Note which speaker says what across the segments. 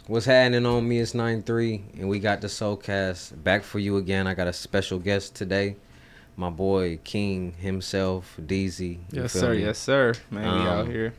Speaker 1: What's happening on me? It's 9-3, and we got the SOUCAST back for you again. I got a special guest today, my boy King himself, Deezy. You
Speaker 2: Yes,
Speaker 1: feel
Speaker 2: sir.
Speaker 1: me?
Speaker 2: Yes, sir. Man, we out
Speaker 1: Um,
Speaker 2: here.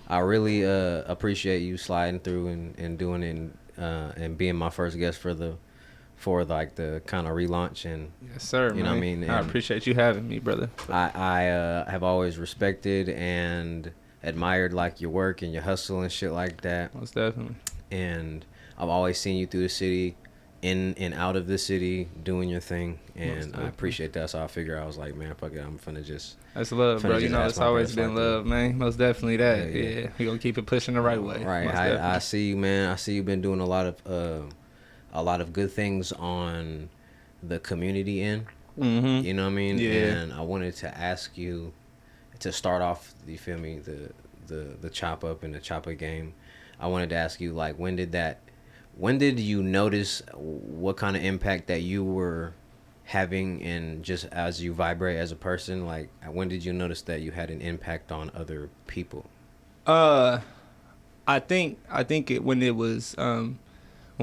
Speaker 1: I really appreciate you sliding through and doing it and being my first guest for like the kind of relaunch and
Speaker 2: Yes, sir,
Speaker 1: you know what I
Speaker 2: man.
Speaker 1: mean.
Speaker 2: I
Speaker 1: And
Speaker 2: appreciate you having me, brother.
Speaker 1: I have always respected and admired like your work and your hustle and shit like that.
Speaker 2: Most definitely.
Speaker 1: And I've always seen you through the city, in and out of the city, doing your thing,
Speaker 2: Most
Speaker 1: and I
Speaker 2: definitely.
Speaker 1: appreciate that. So I figured I was like, man, fuck it, I'm
Speaker 2: That's love, bro.
Speaker 1: finna
Speaker 2: You
Speaker 1: just
Speaker 2: know,
Speaker 1: ask
Speaker 2: it's
Speaker 1: my
Speaker 2: always
Speaker 1: brother
Speaker 2: been
Speaker 1: slide through.
Speaker 2: love, man. Most definitely
Speaker 1: Hell
Speaker 2: that.
Speaker 1: yeah.
Speaker 2: Yeah, we gonna keep it pushing the right way.
Speaker 1: Right,
Speaker 2: Most
Speaker 1: I
Speaker 2: definitely.
Speaker 1: see you, man. I see you've been doing a lot of good things on the community end.
Speaker 2: Mm-hmm.
Speaker 1: You know what I mean?
Speaker 2: Yeah.
Speaker 1: And I wanted to ask you to start off. You feel me? The chop up and the chop up game. I wanted to ask you like when did you notice what kind of impact that you were having and just as you vibrate as a person, like when did you notice that you had an impact on other people?
Speaker 2: Uh, I think when it was when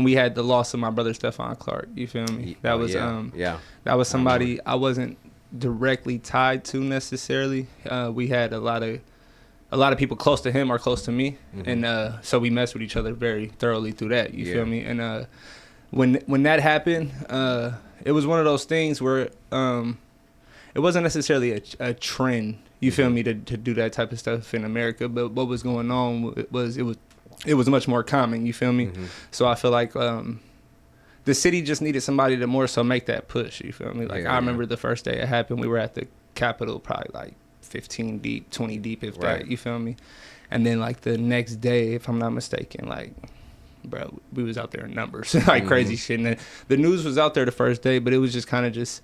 Speaker 2: we had the loss of my brother Stephon Clark. You feel me?
Speaker 1: Oh yeah, yeah,
Speaker 2: That was
Speaker 1: I remember.
Speaker 2: somebody I wasn't directly tied to necessarily. We had a lot of people close to him are close to me,
Speaker 1: Hmm.
Speaker 2: and so we messed with each other very thoroughly through that. You
Speaker 1: Yeah.
Speaker 2: feel me? And when that happened, it was one of those things where it wasn't necessarily a trend. You feel
Speaker 1: Hmm.
Speaker 2: me to do that type of stuff in America, but what was going on it was much more common. You feel me?
Speaker 1: Hmm.
Speaker 2: So I feel like the city just needed somebody to more so make that push. You feel me? Like
Speaker 1: Hell
Speaker 2: I
Speaker 1: yeah.
Speaker 2: remember the first day it happened, we were at the Capitol, probably like 15 deep, 20 deep, if
Speaker 1: Right.
Speaker 2: that. You feel me? And then like the next day, if I'm not mistaken, like bro, we was out there in numbers, like
Speaker 1: Hmm.
Speaker 2: crazy shit. And the news was out there the first day, but it was just kind of just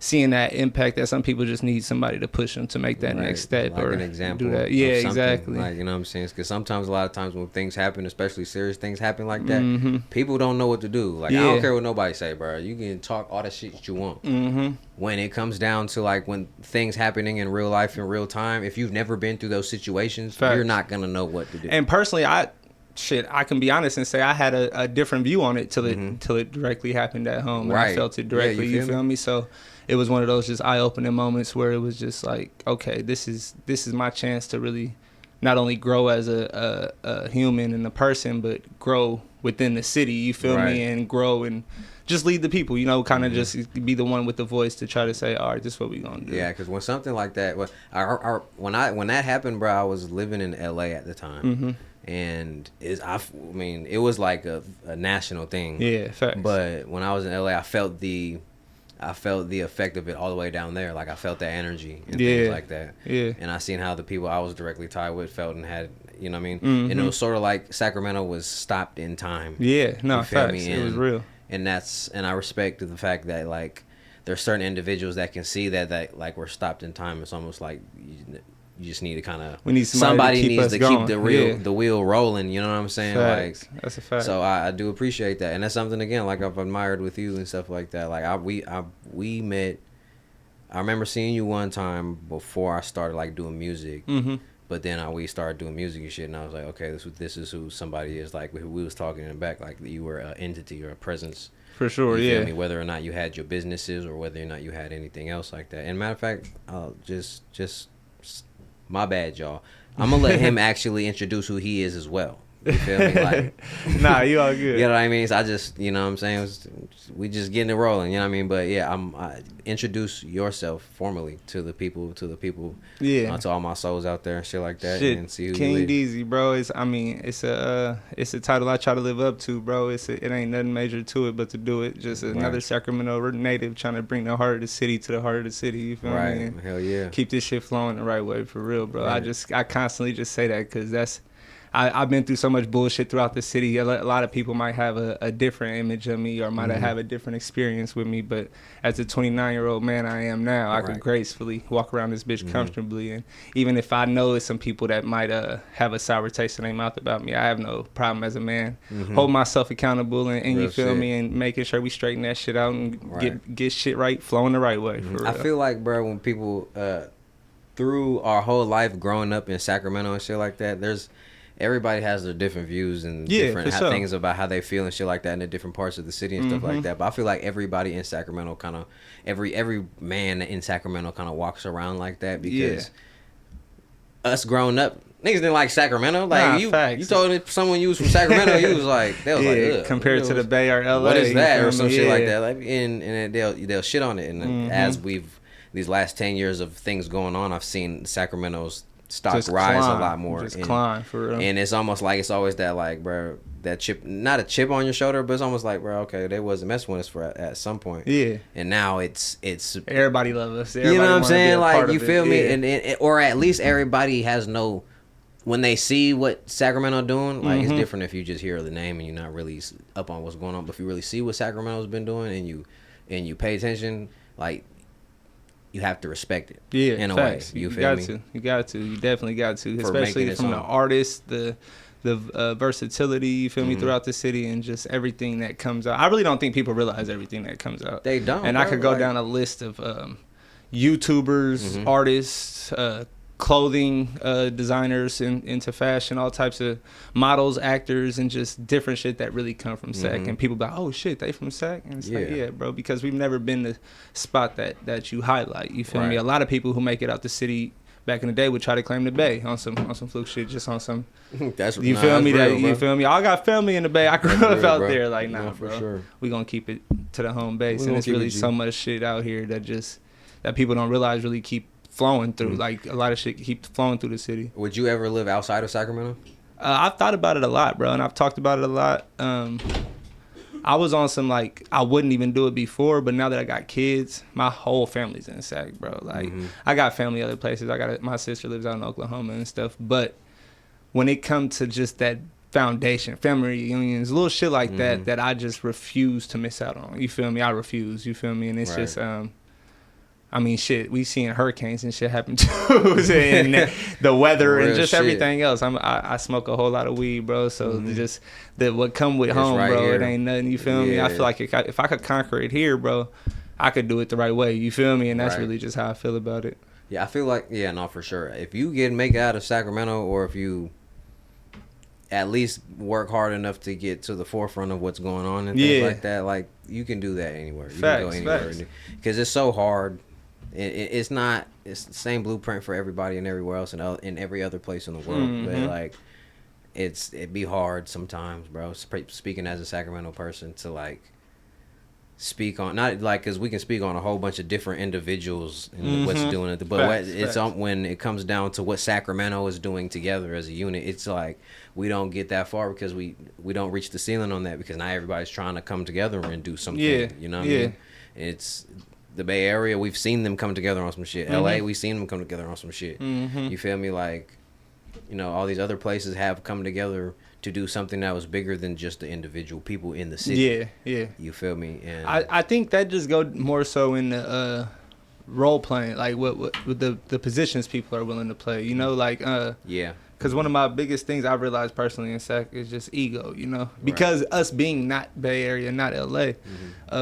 Speaker 2: seeing that impact that some people just need somebody to push them to make that next
Speaker 1: Right,
Speaker 2: step
Speaker 1: like an
Speaker 2: or do
Speaker 1: example
Speaker 2: that. Yeah,
Speaker 1: of something,
Speaker 2: exactly.
Speaker 1: like you know what I'm saying? Because sometimes, a lot of times when things happen, especially serious things happen like that,
Speaker 2: Mm-hmm.
Speaker 1: people don't know what to do. Like I don't
Speaker 2: Yeah.
Speaker 1: care what nobody say, bro. You can talk all the shit that you want.
Speaker 2: Mm-hmm.
Speaker 1: When it comes down to like when things happening in real life in real time, if you've never been through those situations, you're
Speaker 2: Facts.
Speaker 1: not gonna know what to do.
Speaker 2: And personally, I can be honest and say I had a different view on it
Speaker 1: Hmm.
Speaker 2: till it directly happened at home and I
Speaker 1: Right?
Speaker 2: felt it
Speaker 1: Yeah, you
Speaker 2: directly. You
Speaker 1: feel me?
Speaker 2: feel me? So it was one of those just eye opening moments where it was just like, okay, this is my chance to really not only grow as a human and a person, but grow within the city. You feel
Speaker 1: Right.
Speaker 2: me? And grow and just lead the people. You know, kind of
Speaker 1: Hmm.
Speaker 2: just be the one with the voice to try to say, all right, this is what we gonna do.
Speaker 1: Yeah, because when something like that, well, when that happened, bro, I was living in LA at the time,
Speaker 2: Mm-hmm.
Speaker 1: and I mean, it was like a national thing.
Speaker 2: Yeah, facts.
Speaker 1: But when I was in LA, I felt the effect of it all the way down there. Like I felt that energy and things
Speaker 2: Yeah,
Speaker 1: like that.
Speaker 2: yeah.
Speaker 1: And I seen how the people I was directly tied with felt and had, you know what I mean? And it
Speaker 2: Mm-hmm.
Speaker 1: was sort of like Sacramento was stopped in time.
Speaker 2: Yeah,
Speaker 1: You
Speaker 2: no,
Speaker 1: feel
Speaker 2: facts.
Speaker 1: me?
Speaker 2: It was real.
Speaker 1: And I respect the fact that like there's certain individuals that can see that like we're stopped in time. It's almost like you just need to kind of
Speaker 2: We need somebody to keep
Speaker 1: needs
Speaker 2: us
Speaker 1: to
Speaker 2: going.
Speaker 1: keep
Speaker 2: Yeah.
Speaker 1: the wheel rolling. You know what I'm saying?
Speaker 2: Facts.
Speaker 1: Like,
Speaker 2: That's a fact.
Speaker 1: so I do appreciate that, and that's something again like I've admired with you and stuff like that. Like we met. I remember seeing you one time before I started like doing music,
Speaker 2: Mm-hmm.
Speaker 1: but then we started doing music and shit, and I was like, okay, this is who somebody is. Like we was talking in the back, like you were an entity or a presence.
Speaker 2: For sure.
Speaker 1: You feel
Speaker 2: Yeah.
Speaker 1: me? Whether or not you had your businesses or whether or not you had anything else like that. And matter of fact, just my bad, y'all. I'm gonna let him actually introduce who he is as well. You feel me? Like,
Speaker 2: Nah, you all
Speaker 1: you
Speaker 2: good.
Speaker 1: know what I mean? So I just, you know what I'm saying? We just getting it rolling, you know what I mean? But yeah, introduce yourself formally to the people,
Speaker 2: Yeah.
Speaker 1: to all my souls out there and shit like that,
Speaker 2: Shit,
Speaker 1: and see who
Speaker 2: King
Speaker 1: you is.
Speaker 2: Deezy, bro. It's a title I try to live up to, bro. It ain't nothing major to it, but to do it. Just another
Speaker 1: Right.
Speaker 2: Sacramento native trying to bring the heart of the city to the heart of the city. You feel me?
Speaker 1: Right.
Speaker 2: And
Speaker 1: Hell yeah.
Speaker 2: keep this shit flowing the right way for real, bro.
Speaker 1: Right.
Speaker 2: I constantly just say that because I've been through so much bullshit throughout the city. A lot of people might have a different image of me or might
Speaker 1: Mhm.
Speaker 2: have a different experience with me. But as a 29-year-old man I am now, I
Speaker 1: Right.
Speaker 2: could gracefully walk around this bitch
Speaker 1: Mhm.
Speaker 2: comfortably. And even if I know it's some people that might have a sour taste in their mouth about me, I have no problem as a man
Speaker 1: Mhm.
Speaker 2: hold myself accountable and
Speaker 1: Real
Speaker 2: you feel
Speaker 1: shit.
Speaker 2: me, and making sure we straighten that shit out and
Speaker 1: Right.
Speaker 2: get shit right, flowing the right way. For
Speaker 1: Mhm.
Speaker 2: real.
Speaker 1: I feel like, bro, when people through our whole life growing up in Sacramento and shit like that, everybody has their different views and
Speaker 2: Yeah,
Speaker 1: different
Speaker 2: for sure.
Speaker 1: things about how they feel and shit like that in the different parts of the city and stuff like that. But I feel like everybody in Sacramento kind of every man in Sacramento kind of walks around like that because us growing up, niggas didn't like Sacramento. Like you told someone you was from Sacramento, you was like, they was like, ugh,
Speaker 2: compared to the Bay or LA,
Speaker 1: what is that or some shit like that. Like, and they'll shit on it. And as these last 10 years of things going on, I've seen Sacramento's stock just rise a lot more.
Speaker 2: Just climb for real.
Speaker 1: And it's almost like it's always that like, bro, that chip, not a chip on your shoulder, but it's almost like, bro, okay, they wasn't messing with us for at some point.
Speaker 2: Yeah.
Speaker 1: And now it's
Speaker 2: everybody loves us. Everybody,
Speaker 1: you know what I'm saying? Like, you feel me?
Speaker 2: Yeah.
Speaker 1: And or at least everybody has no. When they see what Sacramento doing, like it's different if you just hear the name and you're not really up on what's going on. But if you really see what Sacramento's been doing and you pay attention, like you have to respect it.
Speaker 2: Yeah,
Speaker 1: in a
Speaker 2: facts.
Speaker 1: way. You feel
Speaker 2: got
Speaker 1: me?
Speaker 2: to. You got to. You definitely got to.
Speaker 1: For
Speaker 2: especially from the artist, the versatility. You feel me,
Speaker 1: Mm-hmm.
Speaker 2: throughout the city and just everything that comes out. I really don't think people realize everything that comes out.
Speaker 1: They don't.
Speaker 2: And
Speaker 1: bro.
Speaker 2: I could go
Speaker 1: like,
Speaker 2: down a list of YouTubers, artists, clothing designers into fashion, all types of models, actors, and just different shit that really come from Sac. And people be like, oh shit, they from Sac? And it's like, yeah, bro, because we've never been the spot that you highlight. You feel me? A lot of people who make it out the city back in the day would try to claim the Bay on some fluke shit, just on some.
Speaker 1: That's
Speaker 2: you feel me?
Speaker 1: Real,
Speaker 2: you feel me? I got family in the Bay. I grew up out there. Like, nah,
Speaker 1: for
Speaker 2: bro.
Speaker 1: Sure.
Speaker 2: We gonna keep it to the home base, and it's really so much shit out here that people don't realize really keep flowing through. Like, a lot of shit keep flowing through the city.
Speaker 1: Would you ever live outside of Sacramento?
Speaker 2: I've thought about it a lot, bro, and I've talked about it a lot. I was on some, like, I wouldn't even do it before, but now that I got kids, my whole family's in Sac, bro. Like, I got family other places. My sister lives out in Oklahoma and stuff, but when it comes to just that foundation, family reunions, little shit like that I just refuse to miss out on. You feel me? I refuse. You feel me? And it's just I mean, shit, we seen hurricanes and shit happen too, and the weather and just everything else. I smoke a whole lot of weed, bro. So just what come with home, bro, here. It ain't nothing. You feel me? I feel like if I could conquer it here, bro, I could do it the right way. You feel me? And that's really just how I feel about it.
Speaker 1: Yeah, I feel like for sure. If you make it out of Sacramento, or if you at least work hard enough to get to the forefront of what's going on and things like that, like you can do that anywhere. You can go anywhere because it's so hard. It's the same blueprint for everybody and everywhere else and in every other place in the world. But like, it'd be hard sometimes, bro. Speaking as a Sacramento person to like speak on, not like, because we can speak on a whole bunch of different individuals and what's doing it, but when it comes down to what Sacramento is doing together as a unit, it's like we don't get that far because we don't reach the ceiling on that, because now everybody's trying to come together and do something. You know what I mean? It's the Bay Area, we've seen them come together on some shit. LA, we've seen them come together on some shit. You feel me? Like, all these other places have come together to do something that was bigger than just the individual people in the city.
Speaker 2: Yeah.
Speaker 1: You feel me? And
Speaker 2: I think that just go more so in the role playing, like what the positions people are willing to play. Like Because one of my biggest things I realized personally in Sac is just ego, because us being not Bay Area, not LA,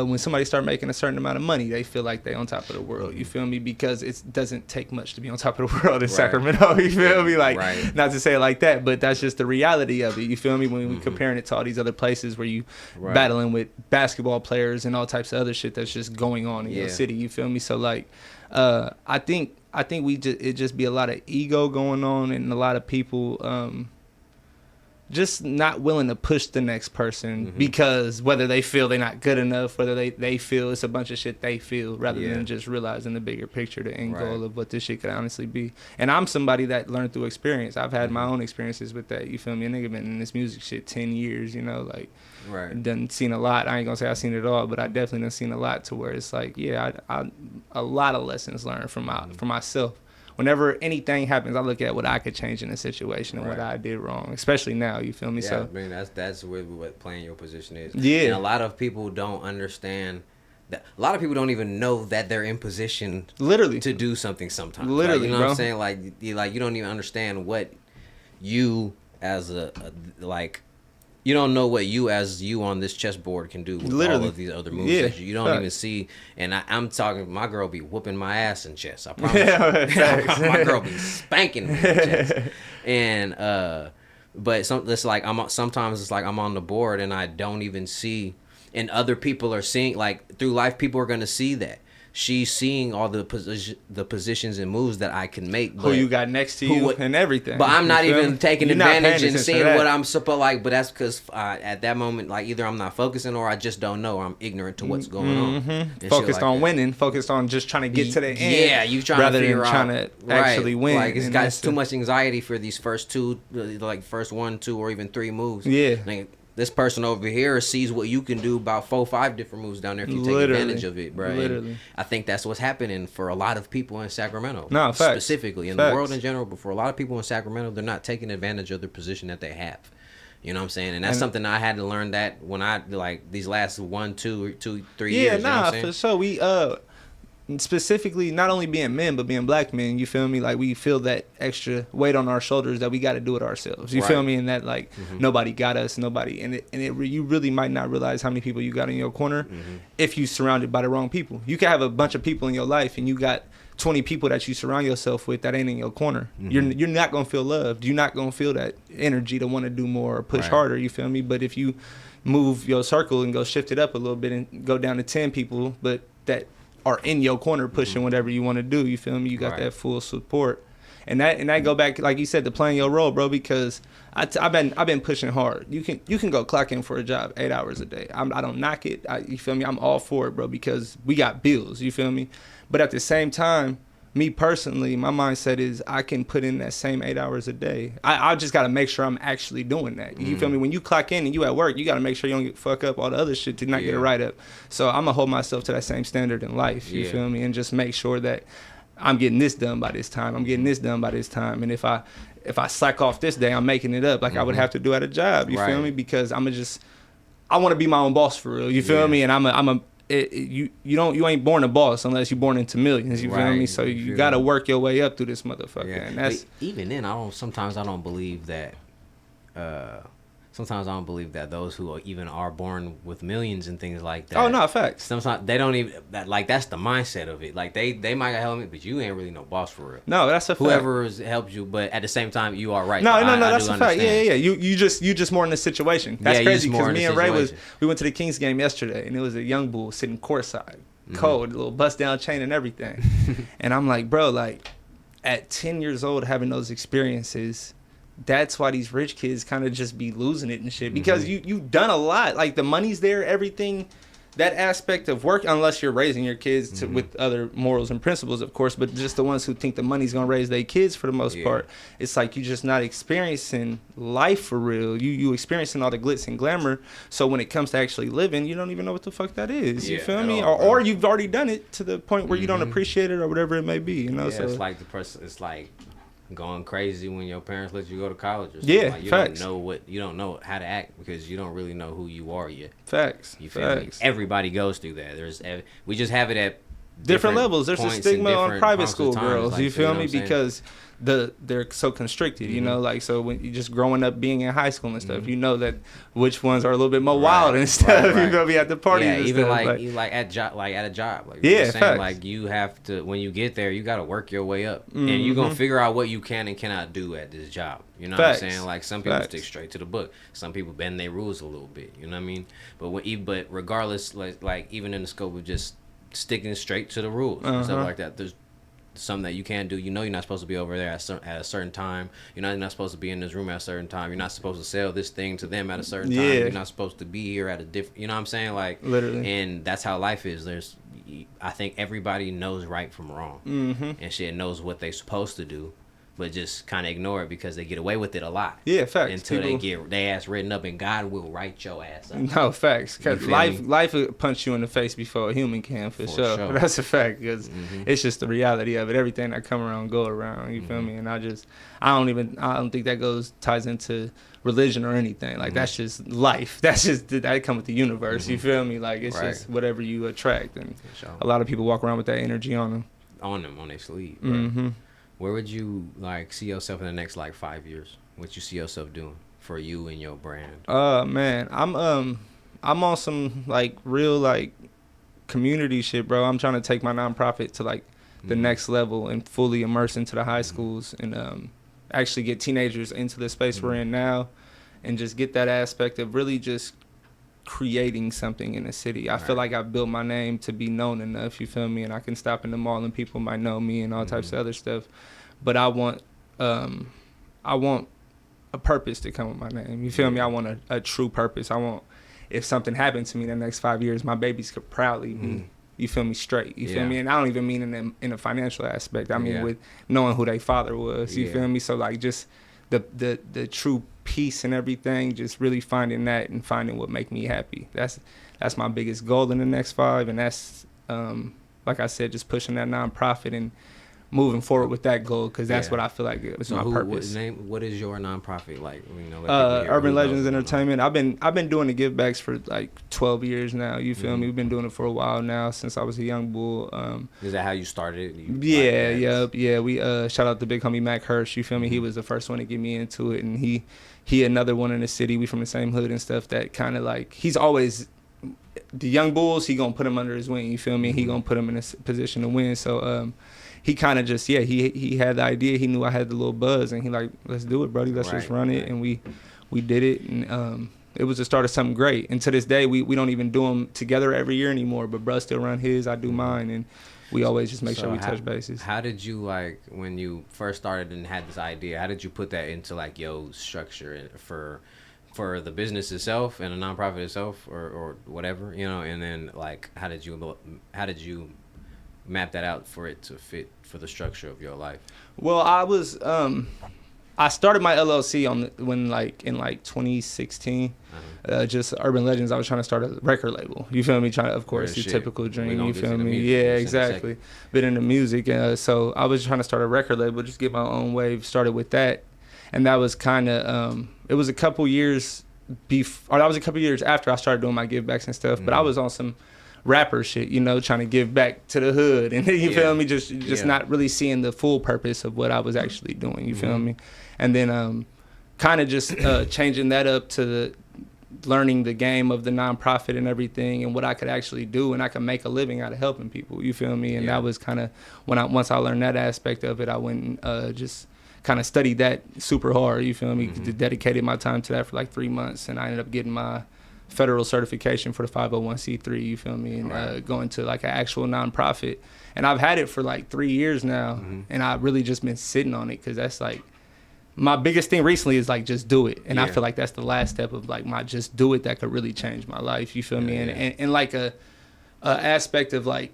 Speaker 2: when somebody start making a certain amount of money, they feel like they on top of the world. You feel me? Because it doesn't take much to be on top of the world in Sacramento. You feel me? Like, not to say it like that, but that's just the reality of it. You feel me? When we comparing it to all these other places where you battling with basketball players and all types of other shit that's just going on in your city. You feel me? So like, I think it just be a lot of ego going on, and a lot of people just not willing to push the next person because whether they feel they're not good enough, whether they feel it's a bunch of shit they feel, rather than just realizing the bigger picture, the end goal of what this shit could honestly be. And I'm somebody that learned through experience. I've had my own experiences with that. You feel me? A nigga been in this music shit 10 years, like. Done seen a lot. I ain't gonna say I've seen it all, but I definitely done seen a lot to where it's like, I a lot of lessons learned from myself. Whenever anything happens, I look at what I could change in a situation and what I did wrong, especially now. You feel me?
Speaker 1: Yeah,
Speaker 2: so
Speaker 1: I mean, that's what playing your position is.
Speaker 2: Yeah,
Speaker 1: and a lot of people don't understand that. A lot of people don't even know that they're in position,
Speaker 2: literally,
Speaker 1: to do something sometimes.
Speaker 2: Literally,
Speaker 1: you know
Speaker 2: bro.
Speaker 1: what I'm saying? Like you don't even understand what you as you don't know what you as you on this chessboard can do with all of these other moves that you don't even see. And I'm talking, my girl be whooping my ass in chess. I promise you. My girl be spanking me in chess. And but it's like sometimes it's like I'm on the board and I don't even see, and other people are seeing, like through life people are gonna see that she's seeing all the positions and moves that I can make.
Speaker 2: Who you got next to you and everything.
Speaker 1: But I'm not even taking advantage and seeing what I'm supposed like. But that's because at that moment, like either I'm not focusing or I just don't know. Or I'm ignorant to what's going on.
Speaker 2: Focused on winning. Focused on just trying to get to the end.
Speaker 1: Yeah, you trying
Speaker 2: rather
Speaker 1: to figure
Speaker 2: than trying to actually win.
Speaker 1: Like it's got too much anxiety for these first two, like first 1, 2, or even 3 moves.
Speaker 2: Yeah.
Speaker 1: Like, this person over here sees what you can do about 4, 5 different moves down there if you take advantage of it, bro. Literally. And I think that's what's happening for a lot of people in Sacramento.
Speaker 2: No, facts.
Speaker 1: Specifically in the world in general, but for a lot of people in Sacramento, they're not taking advantage of the position that they have. You know what I'm saying? And that's something I had to learn that when I, like, these last 1, 2, 3 years.
Speaker 2: Yeah,
Speaker 1: you know what I'm saying?
Speaker 2: For sure. We, specifically not only being men but being black men, you feel me, like we feel that extra weight on our shoulders that we got to do it ourselves, you feel me, and that like nobody got us, nobody, and you really might not realize how many people you got in your corner if you surrounded by the wrong people. You can have a bunch of people in your life and you got 20 people that you surround yourself with that ain't in your corner. You're not gonna feel loved, you're not gonna feel that energy to want to do more or push harder, you feel me. But if you move your circle and go shift it up a little bit and go down to 10 people but that are in your corner pushing whatever you want to do, you feel me, you got that full support. And that go back, like you said, to playing your role, bro, because I've been pushing hard. You can go clock in for a job 8 hours a day. I don't knock it, you feel me, I'm all for it, bro, because we got bills, you feel me. But at the same time, me personally, my mindset is I can put in that same 8 hours a day. I just got to make sure I'm actually doing that. You feel me? When you clock in and you at work, you got to make sure you don't get fuck up all the other shit to not get it right up. So I'm going to hold myself to that same standard in life, you feel me? And just make sure that I'm getting this done by this time. I'm getting this done by this time. And if I slack off this day, I'm making it up like I would have to do at a job, you feel me? Because I want to be my own boss for real, you feel me? And you ain't born a boss unless you're born into millions, you feel me? So you gotta work your way up through this motherfucker. And that's,
Speaker 1: but even then, sometimes I don't believe that sometimes I don't believe that those who even are born with millions and things like that.
Speaker 2: Oh no, facts.
Speaker 1: Sometimes they don't even that's the mindset of it. Like they might help me, but you ain't really no boss for real.
Speaker 2: No, that's a fact.
Speaker 1: Whoever has helped you, but at the same time, you are right.
Speaker 2: No, that's a fact. Yeah. You just more in the situation. That's crazy because me and Ray we went to the Kings game yesterday, and it was a young bull sitting courtside, cold, a little bust down chain and everything, and I'm like, bro, like at 10 years old having those experiences. That's why these rich kids kind of just be losing it and shit, because you've done a lot. Like the money's there, everything, that aspect of work, unless you're raising your kids with other morals and principles, of course, but just the ones who think the money's gonna raise their kids for the most part, it's like you're just not experiencing life for real. You experiencing all the glitz and glamour, so when it comes to actually living, you don't even know what the fuck that is. You feel me? Or you've already done it to the point where you don't appreciate it or whatever it may be. You know, so
Speaker 1: it's like it's like going crazy when your parents let you go to college or something. Like you
Speaker 2: facts.
Speaker 1: You don't know how to act because you don't really know who you are yet.
Speaker 2: Facts.
Speaker 1: You feel me? Everybody goes through that. We just have it at
Speaker 2: different levels. There's a stigma on private school girls.
Speaker 1: Like,
Speaker 2: you feel me? Because they're so constricted, you know, like, so when you just growing up being in high school and stuff, you know that which ones are a little bit more wild and stuff. You're gonna be at the parties and
Speaker 1: even
Speaker 2: stuff.
Speaker 1: like at a job. Like,
Speaker 2: saying, facts.
Speaker 1: like you have to, when you get there, you got to work your way up, and you're gonna figure out what you can and cannot do at this job. You know what I'm saying? Like some people stick straight to the book. Some people bend their rules a little bit. You know what I mean? But regardless, like even in the scope of just sticking straight to the rules and stuff like that, there's something that you can't do. You know, you're not supposed to be over there at a certain time. You're not supposed to be in this room at a certain time. You're not supposed to sell this thing to them at a certain time. You're not supposed to be here at a different, you know what I'm saying? Like,
Speaker 2: literally.
Speaker 1: And that's how life is. I think everybody knows right from wrong, and shit knows what they're supposed to do, but just kind of ignore it because they get away with it a lot.
Speaker 2: Yeah, facts.
Speaker 1: Until they get their ass written up, and God will write your ass up.
Speaker 2: No, facts. Because life will punch you in the face before a human can, for sure. That's a fact, because it's just the reality of it. Everything that come around, go around. You feel me? And I don't think that ties into religion or anything. Like, that's just life. That come with the universe. You feel me? Like, it's just whatever you attract. And a lot of people walk around with that energy on them. On
Speaker 1: their sleeve. Right? Where would you see yourself in the next 5 years? What you see yourself doing for you and your brand?
Speaker 2: Man, I'm on some real community shit, bro. I'm trying to take my nonprofit to the next level and fully immerse into the high schools and actually get teenagers into the space we're in now, and just get that aspect of really just creating something in the city. I feel like I've built my name to be known enough, you feel me? And I can stop in the mall and people might know me and all types of other stuff. But I want a purpose to come with my name. You feel me? I want a true purpose. I want, if something happened to me in the next 5 years, my babies could proudly be, you feel me, straight. You feel me? And I don't even mean in a financial aspect. I mean with knowing who their father was. You feel me? So like just the true peace and everything, just really finding that and finding what make me happy. That's my biggest goal in the next 5, and that's like I said, just pushing that nonprofit and moving forward with that goal, because that's what I feel like is my purpose.
Speaker 1: What is your nonprofit like?
Speaker 2: Urban Legends Entertainment. I've been doing the give backs for like 12 years now. You feel me? We've been doing it for a while now, since I was a young bull.
Speaker 1: Is that how you started?
Speaker 2: We shout out to big homie Mac Hirsch. You feel me? He was the first one to get me into it, and he another one in the city. We from the same hood and stuff. That kind of like, he's always the young bulls. He gonna put him under his wing. You feel me? He gonna put him in a position to win. So he kind of just he had the idea. He knew I had the little buzz, and he like, let's do it, buddy. Let's just run it, and we did it, and it was the start of something great. And to this day, we don't even do them together every year anymore. But bruh still run his, I do mine, and we always just make sure we touch bases.
Speaker 1: How did you, like, when you first started and had this idea, how did you put that into like your structure for the business itself and the nonprofit itself, or whatever, you know? And then like, how did you map that out for it to fit for the structure of your life?
Speaker 2: Well, I started my LLC in 2016, just Urban Legends. I was trying to start a record label. You feel me? Of course, your typical dream. You feel me? Yeah, exactly. Been into music, so I was trying to start a record label, just get my own wave. Started with that, and that was kind of it was a couple years before. That was a couple years after I started doing my give backs and stuff. But I was on some rapper shit, you know, trying to give back to the hood, and you feel me, just not really seeing the full purpose of what I was actually doing. You feel me? And then kind of just changing that up to learning the game of the nonprofit and everything, and what I could actually do, and I could make a living out of helping people. You feel me? And that was kind of once I learned that aspect of it, I went and just kind of studied that super hard. You feel me? Dedicated my time to that for like 3 months, and I ended up getting my federal certification for the 501c3, you feel me, and going to like an actual nonprofit. And I've had it for like 3 years now, and I've really just been sitting on it, because that's like my biggest thing recently is like, just do it. And I feel like that's the last step of like my just do it that could really change my life, you feel me? And like a aspect of like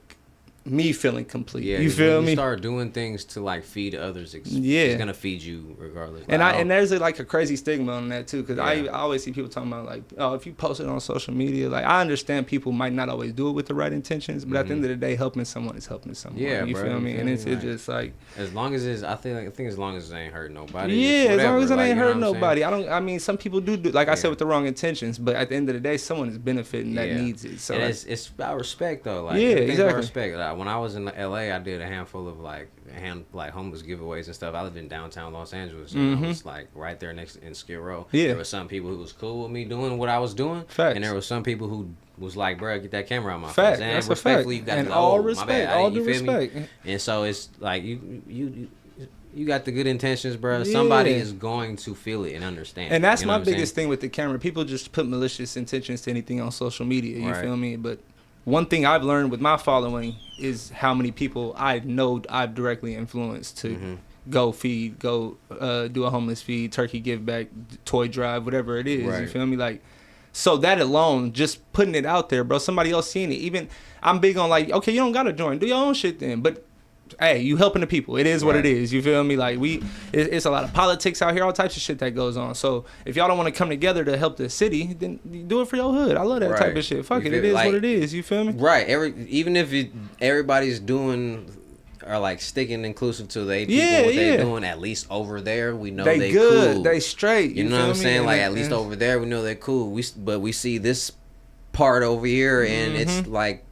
Speaker 2: me feeling complete. You feel me?
Speaker 1: You start doing things to like feed others. It's gonna feed you regardless.
Speaker 2: And and there's like a crazy stigma on that too, because I always see people talking about like, oh, if you post it on social media, like I understand people might not always do it with the right intentions, but at the end of the day, helping someone is helping someone. You feel me? And it's just like,
Speaker 1: as long as I think as long as it ain't hurting nobody.
Speaker 2: Yeah, as long as it ain't hurting nobody. I mean, some people do like I said, with the wrong intentions, but at the end of the day, someone is benefiting that needs it. So
Speaker 1: and it's about respect though. Like,
Speaker 2: exactly.
Speaker 1: Respect. Like, when I was in LA, I did a handful of like homeless giveaways and stuff. I lived in downtown Los Angeles, and I was like right there next in Skid Row. There were some people who was cool with me doing what I was doing, and there were some people who was like, bro, get that camera out my face. And
Speaker 2: that's
Speaker 1: respectfully, you got
Speaker 2: and
Speaker 1: to
Speaker 2: all
Speaker 1: go,
Speaker 2: respect, all due respect.
Speaker 1: And so it's like you got the good intentions, bro. Somebody is going to feel it and understand.
Speaker 2: And that's my biggest thing with the camera. People just put malicious intentions to anything on social media. You feel me? But one thing I've learned with my following is how many people I know I've directly influenced to go feed, do a homeless feed, turkey give back, toy drive, whatever it is. You feel me? Like, so that alone, just putting it out there, bro, somebody else seeing it. Even I'm big on like, okay, you don't gotta join, do your own shit then. But hey, you helping the people. It is what it is. You feel me? Like it's a lot of politics out here, all types of shit that goes on. So if y'all don't want to come together to help the city, then you do it for your hood. I love that type of shit. Fuck it. It is like, what it is. You feel me?
Speaker 1: Right. Even if everybody's doing or like sticking inclusive to the people, what they're doing, at least over there, we know they
Speaker 2: good.
Speaker 1: Cool.
Speaker 2: They straight.
Speaker 1: You know what I'm saying? Like, at least over there, we know they're cool. But we see this part over here, and it's like,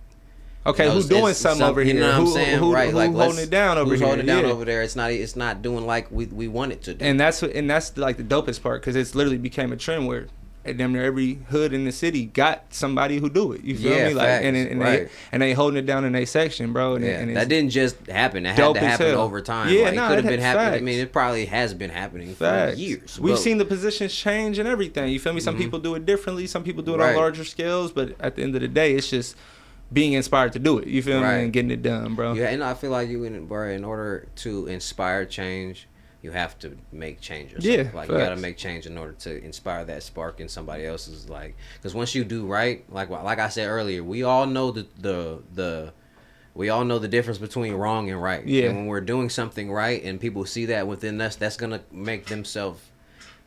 Speaker 2: okay, who's doing something over here?
Speaker 1: You know what I'm saying?
Speaker 2: Who
Speaker 1: like,
Speaker 2: holding it down over here?
Speaker 1: Who's holding it down over there? It's not doing like we want it to do.
Speaker 2: And that's like the dopest part, because it's literally became a trend where damn near every hood in the city got somebody who do it. You feel me? Like,
Speaker 1: facts,
Speaker 2: and
Speaker 1: right.
Speaker 2: they holding it down in their section, bro. And,
Speaker 1: Yeah,
Speaker 2: and
Speaker 1: that didn't just happen. It had
Speaker 2: dope
Speaker 1: to
Speaker 2: as
Speaker 1: happen
Speaker 2: hell.
Speaker 1: over time.
Speaker 2: Yeah,
Speaker 1: like,
Speaker 2: nah,
Speaker 1: it could have
Speaker 2: it
Speaker 1: been
Speaker 2: had
Speaker 1: happening. I
Speaker 2: facts.
Speaker 1: mean, it probably has been happening for
Speaker 2: Facts.
Speaker 1: years.
Speaker 2: We've
Speaker 1: but-
Speaker 2: seen the positions change and everything. You feel me? Some people do it differently. Some people do it on
Speaker 1: Right.
Speaker 2: larger scales. But at the end of the day, it's just being inspired to do it. You feel me?
Speaker 1: Right.
Speaker 2: And getting it done, bro.
Speaker 1: Yeah, and I feel like in order to inspire change, you have to make change yourself.
Speaker 2: Yeah,
Speaker 1: like
Speaker 2: facts.
Speaker 1: you got to make change in order to inspire that spark in somebody else's. Like, because once you do right, like I said earlier, we all know we all know the difference between wrong and right.
Speaker 2: Yeah.
Speaker 1: And when we're doing something right, and people see that within us, that's gonna make themselves,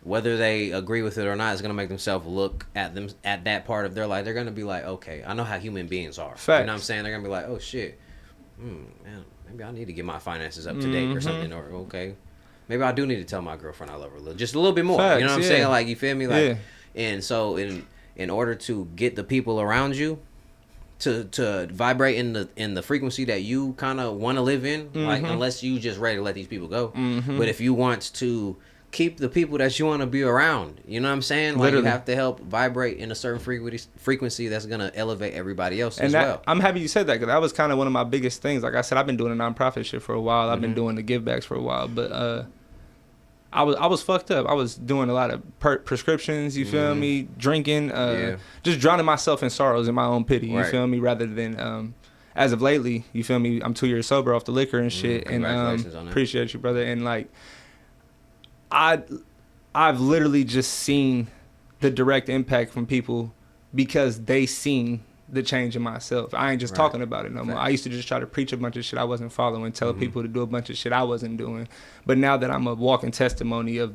Speaker 1: whether they agree with it or not, it's gonna make themselves look at that part of their life. They're gonna be like, okay, I know how human beings are.
Speaker 2: Facts.
Speaker 1: You know what I'm saying? They're gonna be like, oh shit, man, maybe I need to get my finances up to date or something. Or okay, maybe I do need to tell my girlfriend I love her just a little bit more.
Speaker 2: Facts,
Speaker 1: you know what I'm
Speaker 2: yeah.
Speaker 1: saying? Like, you feel me? Like,
Speaker 2: Yeah.
Speaker 1: and so in order to get the people around you to vibrate in the frequency that you kind of want to live in, like, unless you just ready to let these people go. But if you want to keep the people that you want to be around, you know what I'm saying? Like,
Speaker 2: Literally.
Speaker 1: you have to help vibrate in a certain frequency that's gonna elevate everybody else
Speaker 2: And
Speaker 1: as
Speaker 2: that,
Speaker 1: well.
Speaker 2: I'm happy you said that, because that was kind of one of my biggest things. Like I said, I've been doing the nonprofit shit for a while. I've been doing the give backs for a while, but I was fucked up. I was doing a lot of prescriptions. You feel me? Drinking, just drowning myself in sorrows in my own pity. You
Speaker 1: Right.
Speaker 2: feel me? Rather than as of lately, you feel me? I'm 2 years sober off the liquor and shit. And
Speaker 1: Congratulations on that.
Speaker 2: appreciate you, brother. And like, I've literally just seen the direct impact from people because they seen the change in myself. I ain't just
Speaker 1: Right.
Speaker 2: talking about it no more.
Speaker 1: Facts.
Speaker 2: I used to just try to preach a bunch of shit I wasn't following, tell people to do a bunch of shit I wasn't doing. But now that I'm a walking testimony of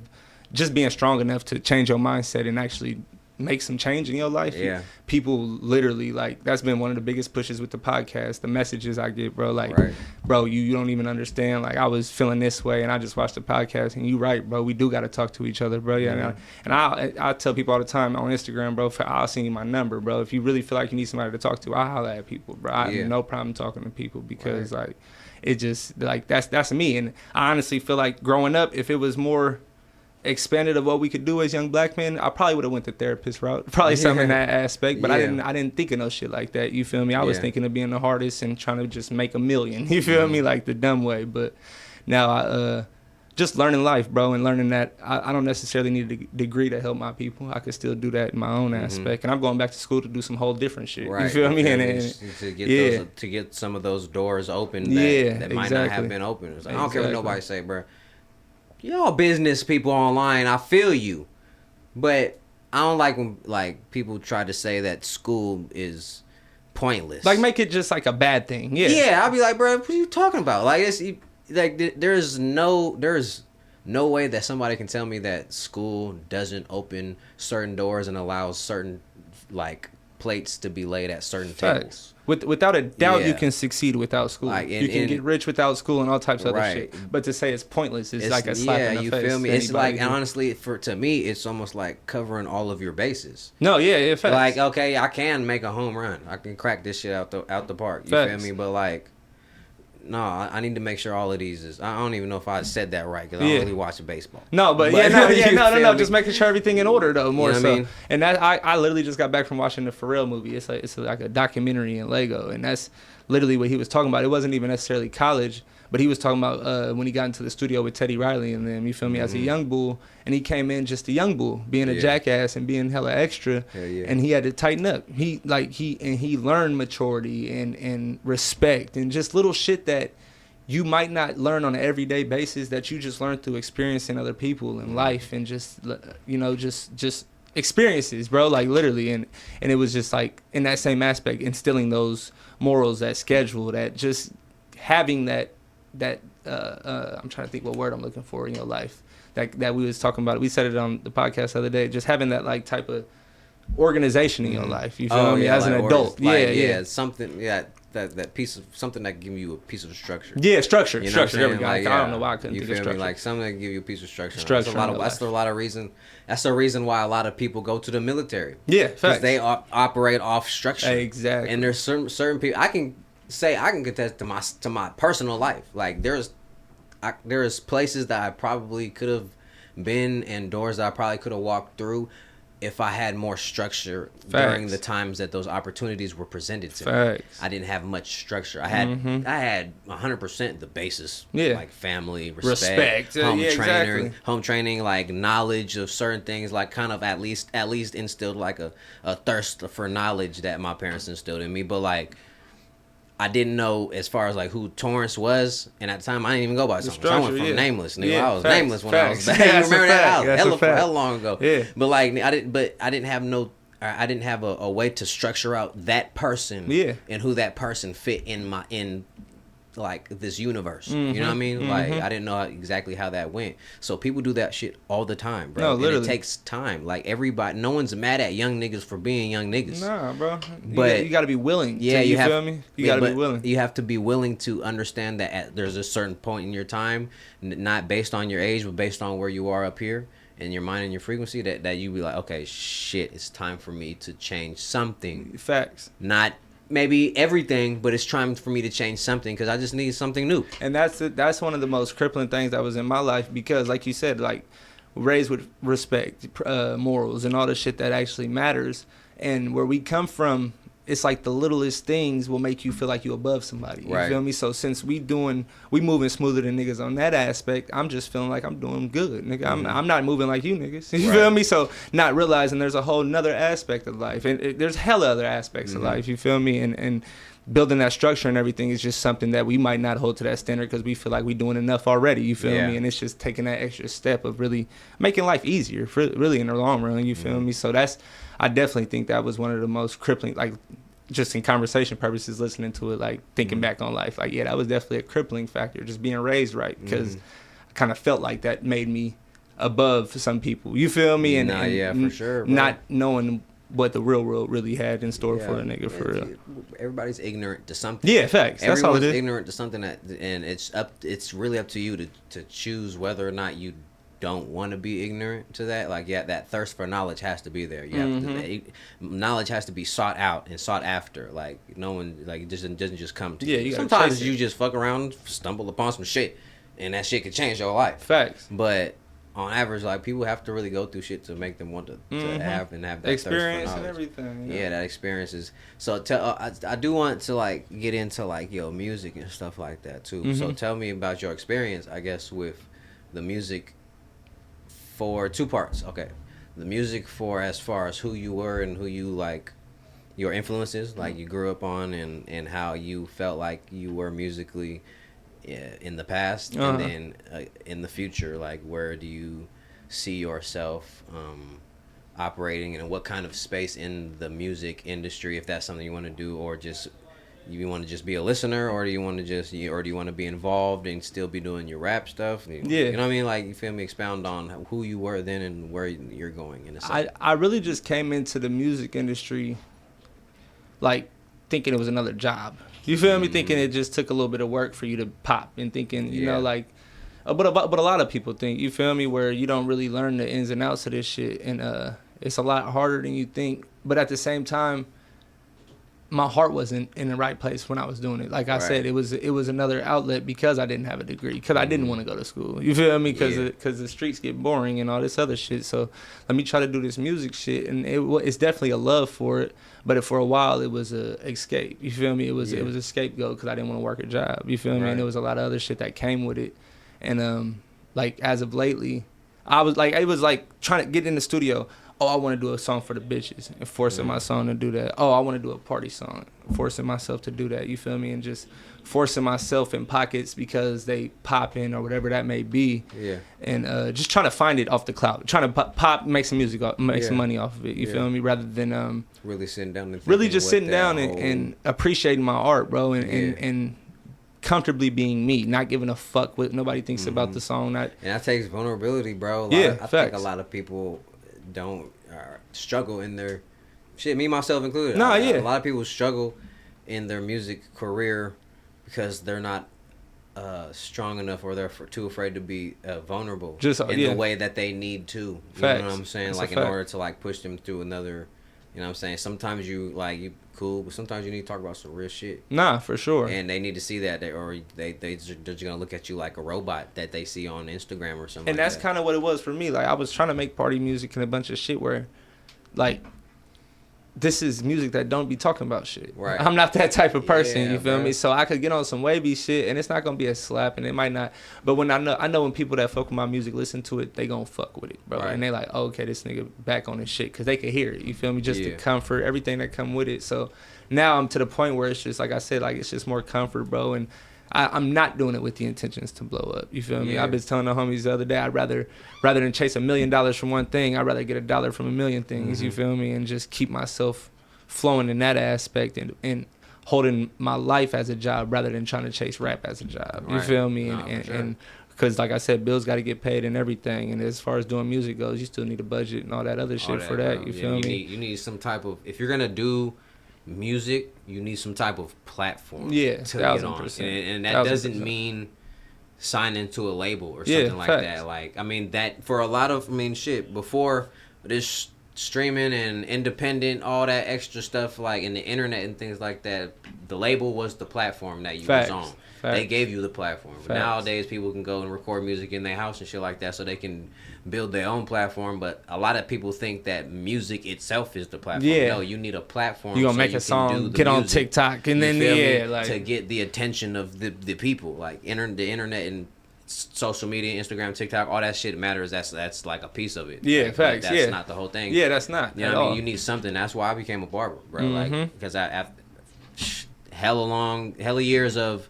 Speaker 2: just being strong enough to change your mindset and actually make some change in your life,
Speaker 1: Yeah.
Speaker 2: people literally, like, that's been one of the biggest pushes with the podcast, the messages I get, bro. Like,
Speaker 1: Right.
Speaker 2: bro, you don't even understand. Like, I was feeling this way, and I just watched the podcast, and you right, bro. We do got to talk to each other, bro. Yeah, and I tell people all the time on Instagram, bro, I'll send you my number, bro. If you really feel like you need somebody to talk to, I'll holler at people, bro. I have no problem talking to people because, like, it just, like, that's me. And I honestly feel like growing up, if it was more expanded of what we could do as young black men, I probably would have went the therapist route, probably something in that aspect, but I didn't think of no shit like that, you feel me? I was thinking of being the hardest and trying to just make $1 million, you feel me, like the dumb way. But now I just learning life, bro, and learning that I don't necessarily need a degree to help my people. I could still do that in my own aspect, and I'm going back to school to do some whole different shit.
Speaker 1: Right.
Speaker 2: You feel me? And
Speaker 1: to get some of those doors open that might not have been open. It's like, I don't care what nobody say, bro. Y'all business people online, I feel you, but I don't like when, like, people try to say that school is pointless.
Speaker 2: like, make it just like a bad thing.
Speaker 1: Yeah, I'll be like, bro, what are you talking about? Like, it's like there's no way that somebody can tell me that school doesn't open certain doors and allows certain, like, plates to be laid at certain tables.
Speaker 2: Without a doubt, you
Speaker 1: Yeah.
Speaker 2: can succeed without school.
Speaker 1: Like,
Speaker 2: you can get rich without school and all types of other shit. But to say it's pointless is like a slap in the
Speaker 1: you
Speaker 2: face.
Speaker 1: feel me?
Speaker 2: to
Speaker 1: It's like,
Speaker 2: anybody who-
Speaker 1: honestly, to me, it's almost like covering all of your bases.
Speaker 2: No, yeah, facts.
Speaker 1: Like, okay, I can make a home run. I can crack this shit out the park. You
Speaker 2: Facts.
Speaker 1: feel me? But, like, no, I need to make sure all of these is. I don't even know if I said that right because I don't really watch baseball.
Speaker 2: No, but
Speaker 1: you
Speaker 2: no,
Speaker 1: feel me?
Speaker 2: just making sure everything in order though, more
Speaker 1: You know
Speaker 2: so.
Speaker 1: what I mean?
Speaker 2: And that I literally just got back from watching the Pharrell movie. It's like a documentary in Lego, and that's literally what he was talking about. It wasn't even necessarily college, but he was talking about when he got into the studio with Teddy Riley and them. You feel me? As a young bull, and he came in just a young bull, being a jackass and being hella extra, and he had to tighten up. He learned maturity and respect and just little shit that you might not learn on an everyday basis that you just learn through experiencing other people in life and just, you know, just experiences, bro, like literally. And it was just like in that same aspect, instilling those morals, that schedule, that just having that I'm trying to think what word I'm looking for in your life that we was talking about. We said it on the podcast the other day, just having that like type of organization in your life. You feel me? As like an adult.
Speaker 1: Something, that piece of something that give you a piece of structure.
Speaker 2: Yeah, structure.
Speaker 1: You know
Speaker 2: structure. There we go.
Speaker 1: like,
Speaker 2: I don't know why I couldn't
Speaker 1: you
Speaker 2: think of
Speaker 1: feel
Speaker 2: structure.
Speaker 1: me? Like something that give you a piece of structure.
Speaker 2: Structure.
Speaker 1: That's the reason why a lot of people go to the military.
Speaker 2: Yeah,
Speaker 1: because they operate off structure.
Speaker 2: Exactly.
Speaker 1: And there's certain people I can contest to my personal life. Like there's places that I probably could have been and doors that I probably could have walked through if I had more structure
Speaker 2: Facts.
Speaker 1: during the times that those opportunities were presented to me.
Speaker 2: Facts.
Speaker 1: I didn't have much structure. I had 100% the basis,
Speaker 2: Yeah.
Speaker 1: like family, respect, home training, like knowledge of certain things, like kind of at least instilled like a thirst for knowledge that my parents instilled in me. But like, I didn't know as far as like who Torrance was, and at the time I didn't even go by songs. I went from Nameless, nigga. I was Nameless when I was back. You remember that? Hella long ago.
Speaker 2: Yeah.
Speaker 1: But like I didn't have a way to structure out that person.
Speaker 2: Yeah.
Speaker 1: And who that person fit in like this universe. You know what I mean? Like I didn't know exactly how that went. So people do that shit all the time, bro.
Speaker 2: No, literally.
Speaker 1: And it takes time. Like everybody, no one's mad at young niggas for being young niggas.
Speaker 2: Nah, bro.
Speaker 1: But
Speaker 2: you got to be willing.
Speaker 1: Yeah,
Speaker 2: you feel me? You got to be willing.
Speaker 1: You have to be willing to understand that there's a certain point in your time, not based on your age, but based on where you are up here in your mind and your frequency, that you be like, okay, shit, it's time for me to change something.
Speaker 2: Facts.
Speaker 1: Not maybe everything, but it's time for me to change something because I just need something new.
Speaker 2: And that's one of the most crippling things that was in my life because, like you said, like raised with respect, morals, and all the shit that actually matters. And where we come from, it's like the littlest things will make you feel like you above somebody. You feel me? So since we moving smoother than niggas on that aspect, I'm just feeling like I'm doing good, nigga. I'm not moving like you niggas. You feel me? So not realizing there's a whole nother aspect of life, and there's hella other aspects of life. You feel me? And building that structure and everything is just something that we might not hold to that standard because we feel like we're doing enough already. You feel me? And it's just taking that extra step of really making life easier, really in the long run. You feel me? So I definitely think that was one of the most crippling, like just in conversation purposes, listening to it, like thinking back on life, like, yeah, that was definitely a crippling factor, just being raised right, because I kind of felt like that made me above some people. You feel me? And
Speaker 1: for sure, bro.
Speaker 2: Not knowing what the real world really had in store for a nigga, for real.
Speaker 1: Everybody's ignorant to something.
Speaker 2: Yeah, facts. That's all it is.
Speaker 1: Everyone's ignorant to something and it's really up to you to choose whether or not you don't want to be ignorant to that. Like, yeah, that thirst for knowledge has to be there. You have to, knowledge has to be sought out and sought after. Like, no one, like, it doesn't just come to you. Sometimes you just fuck around, stumble upon some shit, and that shit could change your life.
Speaker 2: Facts.
Speaker 1: But on average, like, people have to really go through shit to make them want to have that
Speaker 2: experience
Speaker 1: thirst for
Speaker 2: and everything.
Speaker 1: Yeah, that experience is. So I do want to like get into like music and stuff like that too. So tell me about your experience, I guess, with the music. For two parts, okay. The music for as far as who you were and who you like, your influences, like you grew up on, and how you felt like you were musically in the past, and then in the future, like where do you see yourself operating, and what kind of space in the music industry, if that's something you want to do, or just you want to just be a listener, or do you want to be involved and still be doing your rap stuff? You know what I mean? Like, you feel me? Expound on who you were then and where you're going in a second.
Speaker 2: I really just came into the music industry like thinking it was another job. You feel me? Thinking it just took a little bit of work for you to pop, and thinking, you know, like, but a lot of people think, you feel me, where you don't really learn the ins and outs of this shit, and it's a lot harder than you think. But at the same time, my heart wasn't in the right place when I was doing it. Like I said, it was another outlet because I didn't have a degree, because I didn't want to go to school. You feel me? Because the streets get boring and all this other shit. So let me try to do this music shit, and it's definitely a love for it. But for a while, it was a escape. You feel me? It was a scapegoat because I didn't want to work a job. You feel me? And there was a lot of other shit that came with it. And like as of lately, it was like trying to get in the studio. Oh, I want to do a song for the bitches, and forcing my song to do that. Oh, I want to do a party song, forcing myself to do that. You feel me? And just forcing myself in pockets because they pop in or whatever that may be. Yeah. And just trying to find it off the cloud, trying to pop, make some music, make some money off of it. You feel me? Rather than
Speaker 1: really sitting down and
Speaker 2: really just sitting down and appreciating my art, bro, and comfortably being me, not giving a fuck what nobody thinks about the song. And
Speaker 1: that takes vulnerability, bro. I think a lot of people don't struggle in their shit, me myself included. A lot of people struggle in their music career because they're not strong enough, or they're too afraid to be vulnerable the way that they need to. You know what I'm saying? That's like in order to like push them through another. You know what I'm saying? Sometimes you cool, but sometimes you need to talk about some real shit.
Speaker 2: Nah, for sure.
Speaker 1: And they need to see that, they're just gonna look at you like a robot that they see on Instagram or something.
Speaker 2: And that's kind of what it was for me. Like, I was trying to make party music and a bunch of shit where like, this is music that don't be talking about shit.
Speaker 1: Right.
Speaker 2: I'm not that type of person,
Speaker 1: Yeah,
Speaker 2: you feel
Speaker 1: bro.
Speaker 2: me? So I could get on some wavy shit and it's not gonna be a slap and it might not, but when I know when people that fuck with my music listen to it, they gonna fuck with it, bro.
Speaker 1: Right.
Speaker 2: And they like, oh, okay, this nigga back on his shit, cause they can hear it, you feel me? Just the comfort, everything that come with it. So now I'm to the point where it's just, like I said, like it's just more comfort, bro. And I'm not doing it with the intentions to blow up. You feel me? I've been telling the homies the other day, I'd rather than chase $1 million from one thing, I'd rather get $1 from a million things. You feel me? And just keep myself flowing in that aspect and holding my life as a job rather than trying to chase rap as a job. You feel me? And because like I said, bills got to get paid and everything. And as far as doing music goes, you still need a budget and all that other shit for that. Bro. You feel me?
Speaker 1: You need some type of, if you're gonna do music, you need some type of platform to get on. And that doesn't mean signing to a label or something like that. Like, I mean, that for a lot of, shit, before this streaming and independent, all that extra stuff, like in the internet and things like that, the label was the platform that you was on. They gave you the platform. But nowadays, people can go and record music in their house and shit like that, so they can build their own platform. But a lot of people think that music itself is the platform. No, you need a platform.
Speaker 2: You gonna make a song, get on TikTok, and then
Speaker 1: like, to get the attention of the people. Like the internet and social media, Instagram, TikTok, all that shit matters. That's like a piece of it.
Speaker 2: Yeah,
Speaker 1: like,
Speaker 2: facts.
Speaker 1: That's not the whole thing.
Speaker 2: Yeah, that's not.
Speaker 1: You know what I mean? You need something. That's why I became a barber, bro. Like, because after hella years of,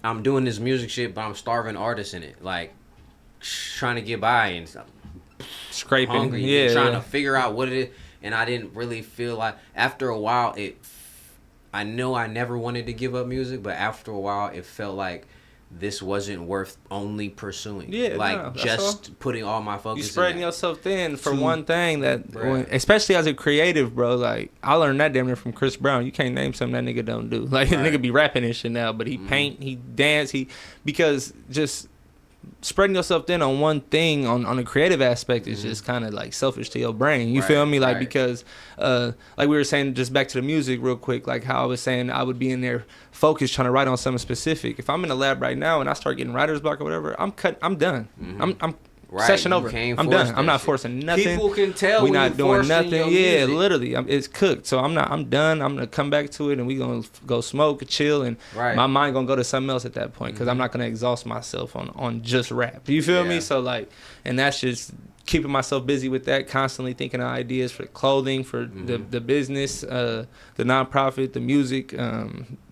Speaker 1: I'm doing this music shit, but I'm starving artists in it. Like, trying to get by and
Speaker 2: scraping,
Speaker 1: hungry, trying to figure out what it is. And I didn't really feel like, after a while, I know I never wanted to give up music, but after a while, it felt like this wasn't worth only pursuing. Just putting all my focus.
Speaker 2: You spreading yourself thin for one thing that, especially as a creative, bro. Like, I learned that damn near from Chris Brown. You can't name something that nigga don't do. Like, the nigga be rapping and shit now, but he paint, he dance, because just spreading yourself thin on one thing on a creative aspect is just kind of like selfish to your brain. You feel me? Like, because like we were saying, just back to the music real quick, like how I was saying I would be in there focused trying to write on something specific. If I'm in the lab right now and I start getting writer's block or whatever, I'm done. I'm session over. I'm done. I'm not forcing nothing.
Speaker 1: People can tell
Speaker 2: we not doing nothing.
Speaker 1: Yeah,
Speaker 2: literally, it's cooked. So I'm done. I'm gonna come back to it and we gonna go smoke, chill, and my mind gonna go to something else at that point, because I'm not gonna exhaust myself on just rap. You feel me? So like, and that's just keeping myself busy with that, constantly thinking of ideas for clothing, for the business, the nonprofit, the music,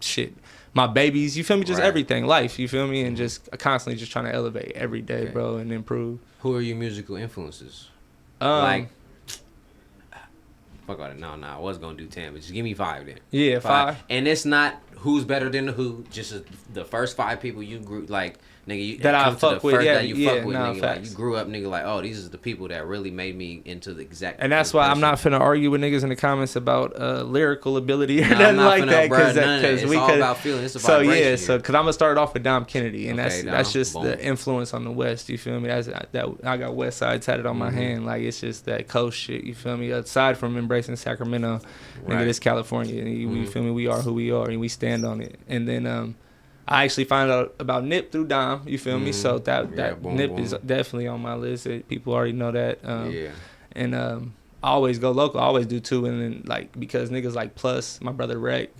Speaker 2: shit. My babies, you feel me? Just everything, life, you feel me? And just constantly just trying to elevate every day, bro, and improve.
Speaker 1: Who are your musical influences? Like, fuck about it. No, I was gonna do 10, but just give me 5 then.
Speaker 2: Yeah, 5.
Speaker 1: And it's not who's better than the who, just the first 5 people you grew, like, nigga, you
Speaker 2: that I fuck with,
Speaker 1: that you fuck with, nigga. Like, you grew up, nigga, like, oh, these are the people that really made me into the exact.
Speaker 2: And that's why I'm not finna argue with niggas in the comments about lyrical ability or nothing like that, because we could. About feeling. It's about because I'm gonna start off with Dom Kennedy, and that's just the influence on the West. You feel me? I got West Side tatted on my hand, like it's just that coast shit. You feel me? Aside from embracing Sacramento, nigga, this California. You feel me? We are who we are, and we stand on it. And then I actually found out about Nip through Dom, you feel me? So that Nip is definitely on my list. People already know that. And I always go local. I always do too. And then, like, because niggas like Plus, my brother Rec,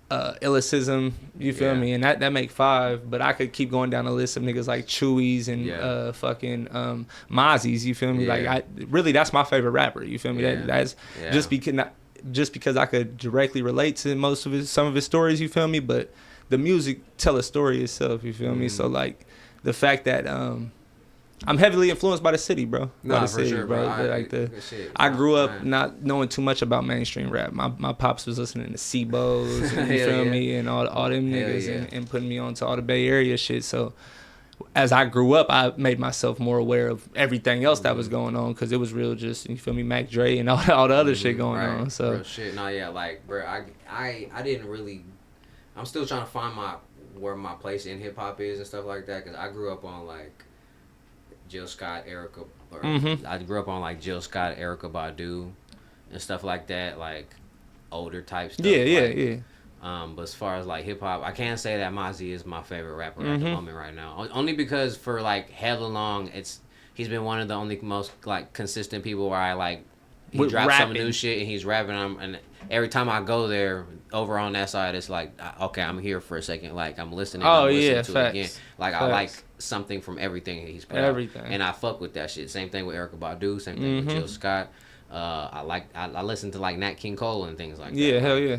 Speaker 2: Illicism, you feel me? And that make 5. But I could keep going down the list of niggas like Chewies and fucking Mozzie's, you feel me? Like, really, that's my favorite rapper, you feel me? That's just because I could directly relate to some of his stories, you feel me? But the music tell a story itself, you feel me? So like the fact that I'm heavily influenced by the city, bro.
Speaker 1: For sure, bro.
Speaker 2: I grew up not knowing too much about mainstream rap. My pops was listening to Sebos, you feel me, and all them niggas and putting me on to all the Bay Area shit. So as I grew up, I made myself more aware of everything else that was going on, because it was real, just, you feel me, Mac Dre and all the other shit going on. So
Speaker 1: real shit. No, yeah, like, bro, I didn't really. I'm still trying to find where my place in hip hop is and stuff like that, because I grew up on like Jill Scott, I grew up on like Jill Scott, Erykah Badu, and stuff like that, like older type stuff.
Speaker 2: Yeah.
Speaker 1: But as far as like hip hop, I can't say that Mozzie is my favorite rapper at the moment right now. Only because for like hella long, he's been one of the only most like consistent people where I like he
Speaker 2: With
Speaker 1: drops some
Speaker 2: rapping.
Speaker 1: new shit and he's rapping. And every time I go there over on that side, it's like okay, I'm here for a second. Like I'm listening.
Speaker 2: Oh,
Speaker 1: I'm listening
Speaker 2: yeah,
Speaker 1: to
Speaker 2: facts.
Speaker 1: it again. Like I
Speaker 2: Facts.
Speaker 1: like something from everything he's put
Speaker 2: Everything.
Speaker 1: out, and I fuck with that shit. Same thing with Erykah Badu. Same thing with Jill Scott. I listen to like Nat King Cole and things like that.
Speaker 2: Yeah, hell yeah.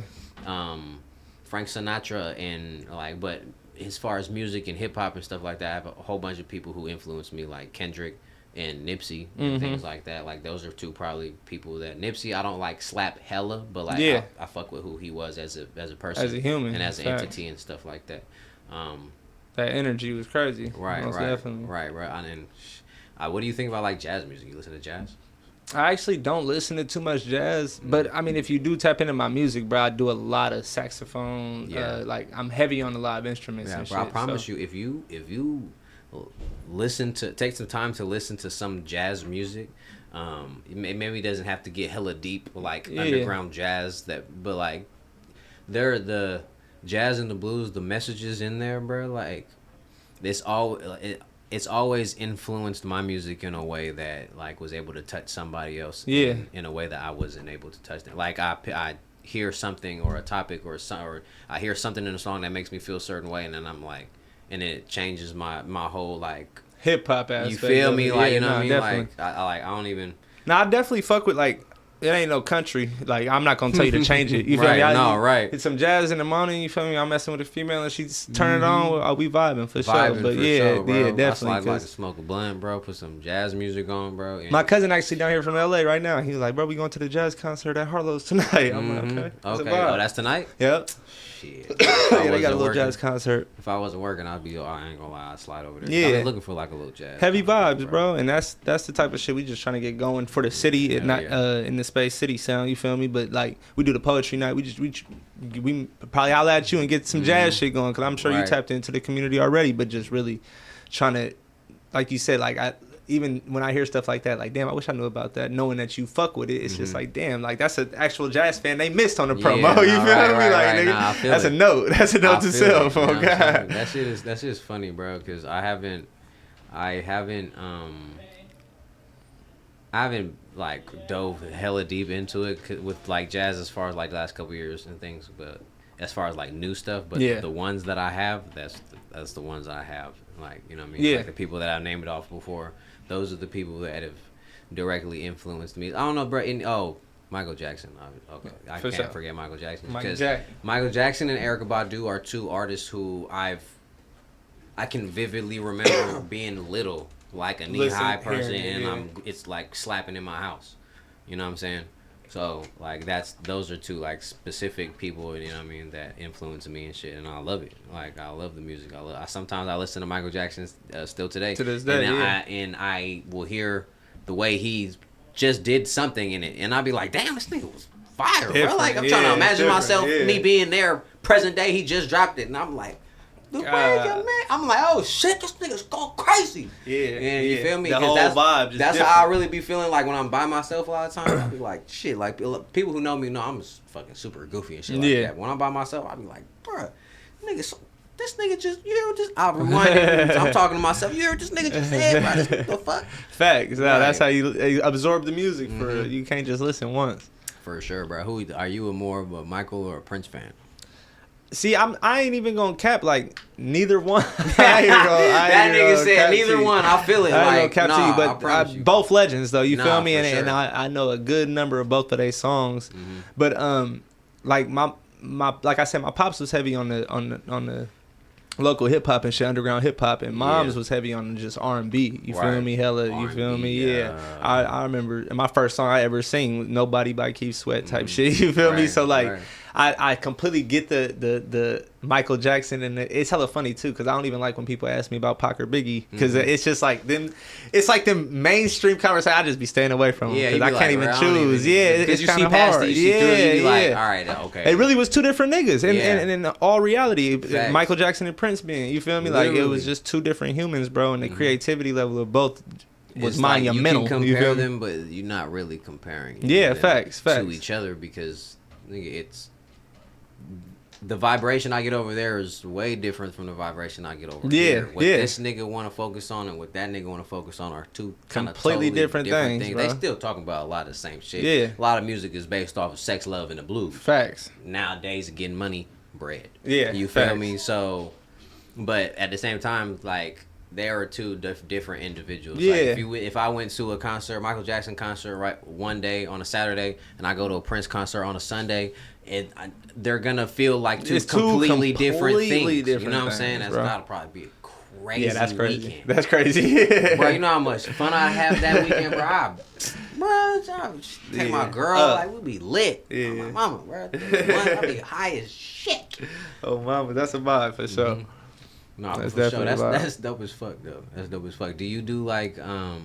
Speaker 1: Frank Sinatra and like, but as far as music and hip hop and stuff like that, I have a whole bunch of people who influenced me, like Kendrick and Nipsey and things like that. Like those are two probably people that Nipsey I don't like slap hella, but like I fuck with who he was as a person,
Speaker 2: As a human,
Speaker 1: and as an
Speaker 2: facts.
Speaker 1: entity and stuff like that.
Speaker 2: That energy was crazy.
Speaker 1: Right,
Speaker 2: Most
Speaker 1: right,
Speaker 2: definitely.
Speaker 1: right. And what do you think about like jazz music? You listen to jazz?
Speaker 2: I actually don't listen to too much jazz, but I mean, if you do tap into my music, bro, I do a lot of saxophone.
Speaker 1: Yeah.
Speaker 2: Like I'm heavy on the live instruments
Speaker 1: Yeah,
Speaker 2: and
Speaker 1: bro,
Speaker 2: shit.
Speaker 1: I promise you, if you take some time to listen to some jazz music, maybe it doesn't have to get hella deep like underground jazz but like the jazz and the blues, the messages in there, bro, like it's always influenced my music in a way that like was able to touch somebody else in a way that I wasn't able to touch them. Like I hear something or a topic or I hear something in a song that makes me feel a certain way, and then I'm like, and it changes my whole like
Speaker 2: hip hop aspect.
Speaker 1: you feel me? Like you know what I mean?
Speaker 2: Definitely.
Speaker 1: Like I don't even.
Speaker 2: Now I definitely fuck with like it ain't no country. Like I'm not gonna tell you to change it. You feel
Speaker 1: Right,
Speaker 2: me?
Speaker 1: no, right.
Speaker 2: It's some jazz in the morning. You feel me? I'm messing with a female and she's turning it on. We vibing for sure. But yeah,
Speaker 1: bro.
Speaker 2: yeah,
Speaker 1: I
Speaker 2: definitely.
Speaker 1: like to smoke a blunt, bro. Put some jazz music on, bro. And
Speaker 2: My cousin actually down here from LA right now. He was like, bro, we going to the jazz concert at Harlow's tonight. I'm like, okay. That's a
Speaker 1: Okay.
Speaker 2: vibe.
Speaker 1: Oh, that's tonight.
Speaker 2: Yep.
Speaker 1: Shit.
Speaker 2: Yeah, they got a little jazz concert.
Speaker 1: If I wasn't working, I ain't gonna lie, I'd slide over there.
Speaker 2: Yeah.
Speaker 1: I've been looking for like a little jazz.
Speaker 2: Heavy
Speaker 1: concert,
Speaker 2: vibes, bro. And that's the type of shit we just trying to get going for the city, and not in the space city sound. You feel me? But like we do the poetry night. We probably holler at you and get some jazz shit going, because I'm sure you tapped into the community already. But just really trying to, like you said, like even when I hear stuff like that, like damn, I wish I knew about that. Knowing that you fuck with it, it's just like damn, like that's an actual jazz fan they missed on the promo. You feel me? Like nigga, that's a note. That's a note to self. Oh god,
Speaker 1: that shit is funny, bro. Because I haven't like dove hella deep into it with like jazz as far as like the last couple years and things, but as far as like new stuff, but the ones that I have, that's the ones I have. Like you know what I mean?
Speaker 2: Yeah.
Speaker 1: Like the people that I've named off before, those are the people that have directly influenced me. I don't know, bro. Michael Jackson. Okay, I can't forget Michael Jackson because Michael Jackson and Erykah Badu are two artists who I can vividly remember being little, like a knee-high person, and it's like slapping in my house. You know what I'm saying? So like those are two like specific people, you know what I mean, that influence me and shit, and I love it. Like I love the music. Sometimes I listen to Michael Jackson still today.
Speaker 2: To this day,
Speaker 1: and I will hear the way he just did something in it, and I'll be like, damn, this nigga was fire, bro. Like I'm trying to imagine myself me being there present day. He just dropped it, and I'm like, the way man, I'm like, oh shit, this nigga's going crazy. And you feel me?
Speaker 2: The whole vibe just
Speaker 1: that's
Speaker 2: different.
Speaker 1: how I really be feeling like when I'm by myself a lot of times. I be like, shit, like people who know me know I'm fucking super goofy and shit like that. When I'm by myself, I be like, bruh, this nigga just, I rewind it. I'm talking to myself. You heard this nigga just said, bro, what the fuck?
Speaker 2: Facts. Right. That's how you absorb the music. You can't just listen once.
Speaker 1: For sure, bro. Who are you more of a Michael or a Prince fan?
Speaker 2: See, I ain't even gonna cap like neither one.
Speaker 1: That nigga said neither one. I feel it.
Speaker 2: I
Speaker 1: like
Speaker 2: ain't gonna cap to you, but both legends though. You feel me? And I know a good number of both of their songs. But like my like I said, my pops was heavy on the local hip hop and shit, underground hip hop, and mom's was heavy on just R&B. You feel me? Hella, you feel me? Yeah. I remember my first song I ever sang, "Nobody" by Keith Sweat type shit. You feel me? So like. I completely get the Michael Jackson, and it's hella funny too, because I don't even like when people ask me about Pac or Biggie, because it's just like them. It's like them mainstream conversation. I just be staying away from them because I can't even choose. It's kind of hard.
Speaker 1: Like, all right, okay.
Speaker 2: It really was two different niggas, and in all reality, Michael Jackson and Prince being, you feel me? Like it was just two different humans, bro, and the creativity level of both was monumental.
Speaker 1: You can compare them, but you're not really comparing.
Speaker 2: Facts
Speaker 1: to each other, because nigga, it's the vibration I get over there is way different from the vibration I get over here. What this nigga want to focus on and what that nigga want to focus on are two kind of
Speaker 2: completely
Speaker 1: totally
Speaker 2: different things. Bro.
Speaker 1: They still talking about a lot of the same shit.
Speaker 2: Yeah.
Speaker 1: A lot of music is based off of sex, love, and the blues.
Speaker 2: Facts.
Speaker 1: Nowadays, getting money, bread.
Speaker 2: Yeah.
Speaker 1: You feel me? So, but at the same time, like, there are two different individuals.
Speaker 2: Yeah.
Speaker 1: Like if I went to a concert, Michael Jackson concert, right, one day on a Saturday, and I go to a Prince concert on a Sunday, they're gonna feel like two completely different things. You know what I'm saying? That's gotta probably be a crazy weekend.
Speaker 2: That's crazy. That's crazy.
Speaker 1: Bro, you know how much fun I have that weekend, bro. I take my girl, like we be lit.
Speaker 2: Yeah.
Speaker 1: My mama, bro. I be high as shit.
Speaker 2: Oh, mama, that's a vibe for sure.
Speaker 1: Mm-hmm. No,
Speaker 2: that's
Speaker 1: for sure.
Speaker 2: definitely
Speaker 1: That's dope as fuck, though. That's dope as fuck. Do you do like well,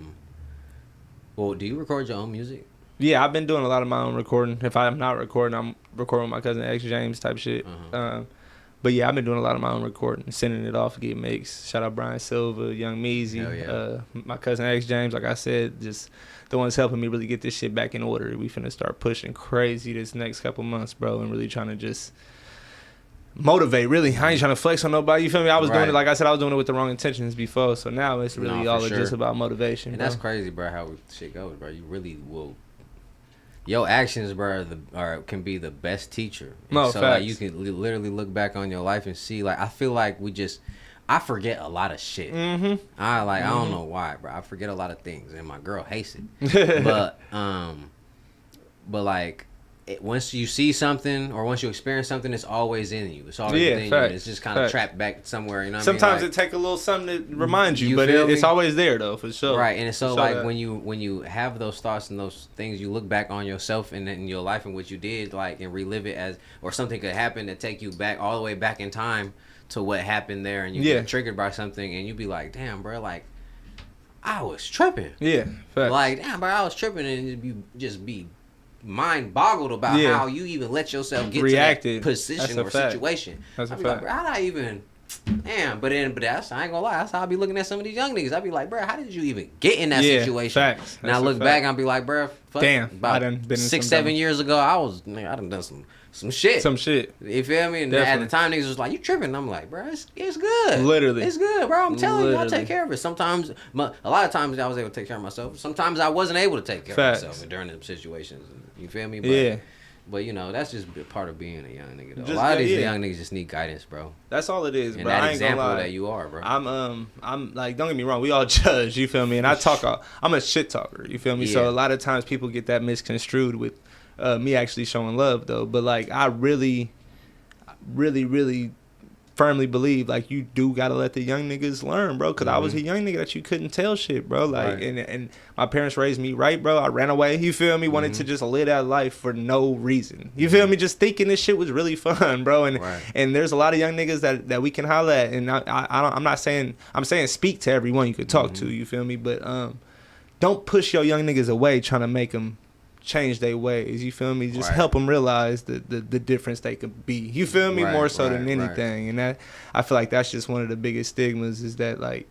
Speaker 1: do you record your own music?
Speaker 2: Yeah, I've been doing a lot of my own recording. If I'm not recording, I'm recording with my cousin X James type shit. But yeah, I've been doing a lot of my own recording, sending it off, get mixed. Shout out Brian Silva, Young Meezy, my cousin X James. Like I said, just the ones helping me really get this shit back in order. We finna start pushing crazy this next couple months, bro, and really trying to just motivate. Really, I ain't trying to flex on nobody. You feel me? I was doing it, like I said, I was doing it with the wrong intentions before. So now it's really just about motivation.
Speaker 1: And
Speaker 2: bro.
Speaker 1: that's crazy, bro. How shit goes, bro. You really will. Your actions, bro, can be the best teacher.
Speaker 2: No,
Speaker 1: so like, you can literally look back on your life and see. Like, I feel like I forget a lot of shit.
Speaker 2: Mm-hmm.
Speaker 1: I don't know why, bro. I forget a lot of things, and my girl hates it. but like, once you see something or once you experience something, it's always in you. It's always within you. It's just kind of trapped back somewhere. You know what
Speaker 2: Sometimes
Speaker 1: I mean?
Speaker 2: it take a little something to remind you, but it's always there though, for sure.
Speaker 1: Right, and it's so like when you have those thoughts and those things, you look back on yourself and in your life and what you did, like, and relive it as, or something could happen to take you back all the way back in time to what happened there, and you get triggered by something, and you be like, damn, bro, like, I was tripping.
Speaker 2: Yeah, facts.
Speaker 1: Like, damn, bro, I was tripping, and you just be mind boggled about how you even let yourself get to that position or situation.
Speaker 2: That's a
Speaker 1: I be
Speaker 2: fact.
Speaker 1: like, bro, how'd I even? Damn, but that's, I ain't gonna lie, that's how I be looking at some of these young niggas. I be like, bro, how did you even get in that situation?
Speaker 2: Facts.
Speaker 1: And I look back and I be like, bro,
Speaker 2: damn,
Speaker 1: about
Speaker 2: I done been
Speaker 1: 6-7 years ago, I done some shit.
Speaker 2: Some shit.
Speaker 1: You feel me? And at the time, niggas was like, you tripping. I'm like, bro, it's good.
Speaker 2: Literally.
Speaker 1: It's good, bro. I'm telling you, I'll take care of it. Sometimes, a lot of times I was able to take care of myself. Sometimes I wasn't able to take care of myself during them situations. You feel me? But, but you know, that's just part of being a young nigga, though. A lot of these young niggas just need guidance, bro.
Speaker 2: That's all it is,
Speaker 1: and
Speaker 2: bro.
Speaker 1: And that
Speaker 2: I ain't
Speaker 1: example
Speaker 2: gonna lie.
Speaker 1: that you are, bro.
Speaker 2: I'm like, don't get me wrong, we all judge, you feel me? And I'm a shit talker, you feel me? So a lot of times people get that misconstrued with me actually showing love, though. But like, I really firmly believe, like, you do gotta let the young niggas learn, bro. Cause I was a young nigga that you couldn't tell shit, bro. Like, and my parents raised me right, bro. I ran away, you feel me? Wanted to just live that life for no reason, you feel me? Just thinking this shit was really fun, bro. And there's a lot of young niggas that we can holler at. And I'm saying speak to everyone you could talk to, you feel me? But don't push your young niggas away trying to make them change their ways, you feel me? Just help them realize the difference they could be, you feel me? More so than anything. And that, I feel like that's just one of the biggest stigmas, is that, like,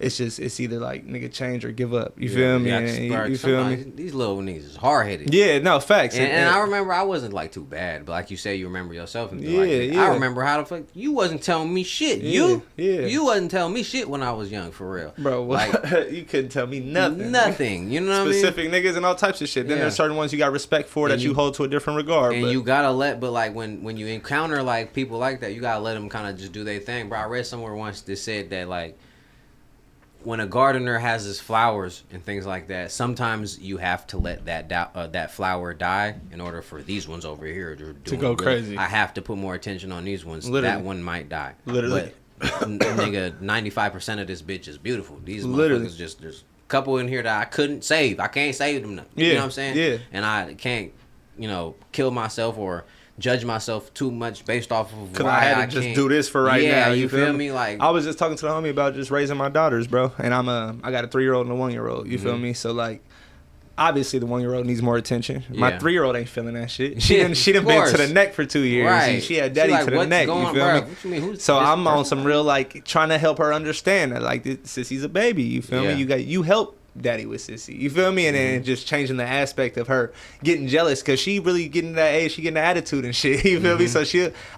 Speaker 2: it's either like, nigga, change or give up, you feel me? You feel me?
Speaker 1: These little niggas is hard-headed.
Speaker 2: Yeah, no, facts.
Speaker 1: And I remember I wasn't like too bad, but like you say, you remember yourself and I remember how the fuck you wasn't telling me shit. You wasn't telling me shit when I was young, for real,
Speaker 2: bro. Like, you couldn't tell me nothing.
Speaker 1: You know what I mean?
Speaker 2: Specific niggas and all types of shit. Then there's certain ones you got respect for that you hold to a different regard.
Speaker 1: And you gotta but like when you encounter like people like that, you gotta let them kind of just do their thing, bro. I read somewhere once that said that, like, when a gardener has his flowers and things like that, sometimes you have to let that flower die in order for these ones over here to go crazy. I have to put more attention on these ones. Literally. That one might die.
Speaker 2: Literally.
Speaker 1: But nigga, 95% of this bitch is beautiful. These motherfuckers there's a couple in here that I couldn't save. I can't save them. You know what I'm saying?
Speaker 2: Yeah.
Speaker 1: And I can't, kill myself or judge myself too much based off of why
Speaker 2: I had to just do this for now.
Speaker 1: You feel me? Like,
Speaker 2: I was just talking to the homie about just raising my daughters, bro. And I got a 3-year-old and a 1-year-old. You feel me? So, like, obviously the 1-year-old needs more attention. My 3-year-old ain't feeling that shit. She done been to the neck for 2 years.
Speaker 1: Right.
Speaker 2: And she had daddy to the neck. You feel me?
Speaker 1: What you mean?
Speaker 2: So I'm on some real, like, trying to help her understand that, like, since he's a baby, you feel me? You help daddy with Sissy. You feel me? And then just changing the aspect of her getting jealous because she really getting that age, she getting the attitude and shit. You feel me? So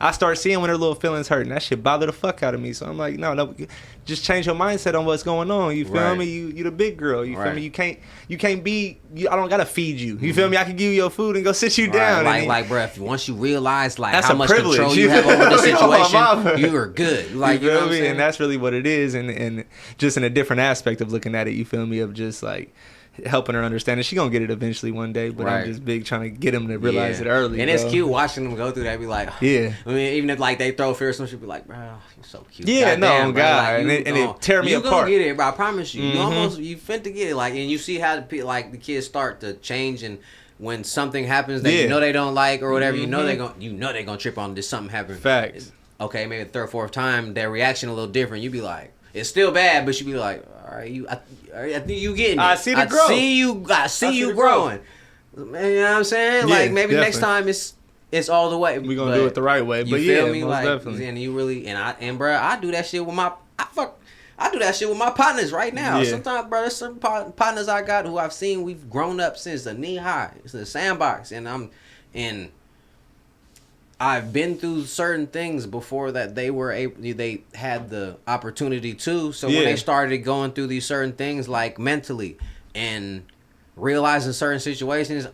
Speaker 2: I start seeing when her little feelings hurt, and that shit bother the fuck out of me. So I'm like, no, just change your mindset on what's going on. You feel me? You the big girl. You feel me? You can't be. I don't gotta feed you. You feel me? I can give you your food and go sit you down.
Speaker 1: Like, bro, once you realize like
Speaker 2: that's
Speaker 1: how much
Speaker 2: privilege.
Speaker 1: Control you have over the situation, you are good. Like,
Speaker 2: you
Speaker 1: know
Speaker 2: feel
Speaker 1: what I'm
Speaker 2: me?
Speaker 1: saying?
Speaker 2: And that's really what it is, and just in a different aspect of looking at it. You feel me? Of just like helping her understand it. She gonna get it eventually one day, but I'm just big trying to get them to realize it early.
Speaker 1: And it's cute watching them go through that. Be like,
Speaker 2: yeah.
Speaker 1: I mean, even if like they throw fear, some shit be like, bro, you're so cute.
Speaker 2: Yeah,
Speaker 1: God,
Speaker 2: God, like, and it tear me apart.
Speaker 1: You gonna get it, bro. I promise you. You finna get it. Like, and you see how the kids start to change, and when something happens that you know they don't like or whatever, you know they gonna trip on this. Something happened.
Speaker 2: Facts.
Speaker 1: Okay, maybe the third, fourth time, their reaction a little different. You be like, it's still bad, but you be like, all right, I think you getting it.
Speaker 2: I see the growth.
Speaker 1: I see you growing. Man, you know what I'm saying?
Speaker 2: Yeah,
Speaker 1: like maybe
Speaker 2: definitely.
Speaker 1: next time it's all the way.
Speaker 2: We gonna do it the right way. But
Speaker 1: you feel
Speaker 2: yeah,
Speaker 1: me?
Speaker 2: most
Speaker 1: Like,
Speaker 2: definitely.
Speaker 1: and you really and bro, I do that shit with I do that shit with my partners right now.
Speaker 2: Yeah.
Speaker 1: Sometimes, bro, there's some partners I got who I've seen we've grown up since the knee high. It's the sandbox, and I've been through certain things before that they had the opportunity to. So when they started going through these certain things, like mentally and realizing certain situations,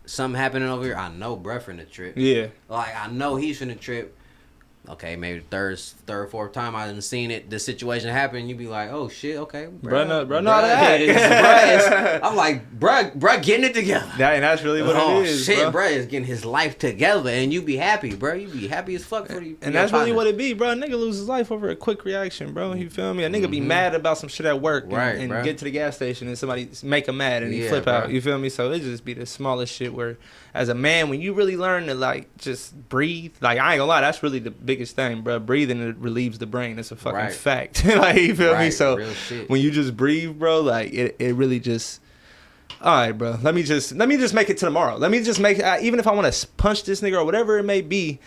Speaker 1: something happening over here, I know bruh finna trip.
Speaker 2: Yeah.
Speaker 1: Like, I know he's finna trip. Okay, maybe third, fourth time I done seen it, the situation happen, you be like, oh shit, okay.
Speaker 2: Bruh know how to act.
Speaker 1: I'm like, bruh getting it together.
Speaker 2: And that's really what it is.
Speaker 1: Shit, bruh is getting his life together, and you be happy, bruh. You be happy as fuck for you.
Speaker 2: And that's really what it be, bro. A nigga lose his life over a quick reaction, bro. You feel me? A nigga be mad about some shit at work and get to the gas station and somebody make him mad and he flip out. You feel me? So it just be the smallest shit where, as a man, when you really learn to like just breathe, like I ain't gonna lie, that's really the biggest thing, bro. Breathing, it relieves the brain. It's a fucking fact. Like, you feel me? So when you just breathe, bro, like it really just. All right, bro. Let me just make it to tomorrow. Let me just make even if I want to punch this nigga or whatever it may be,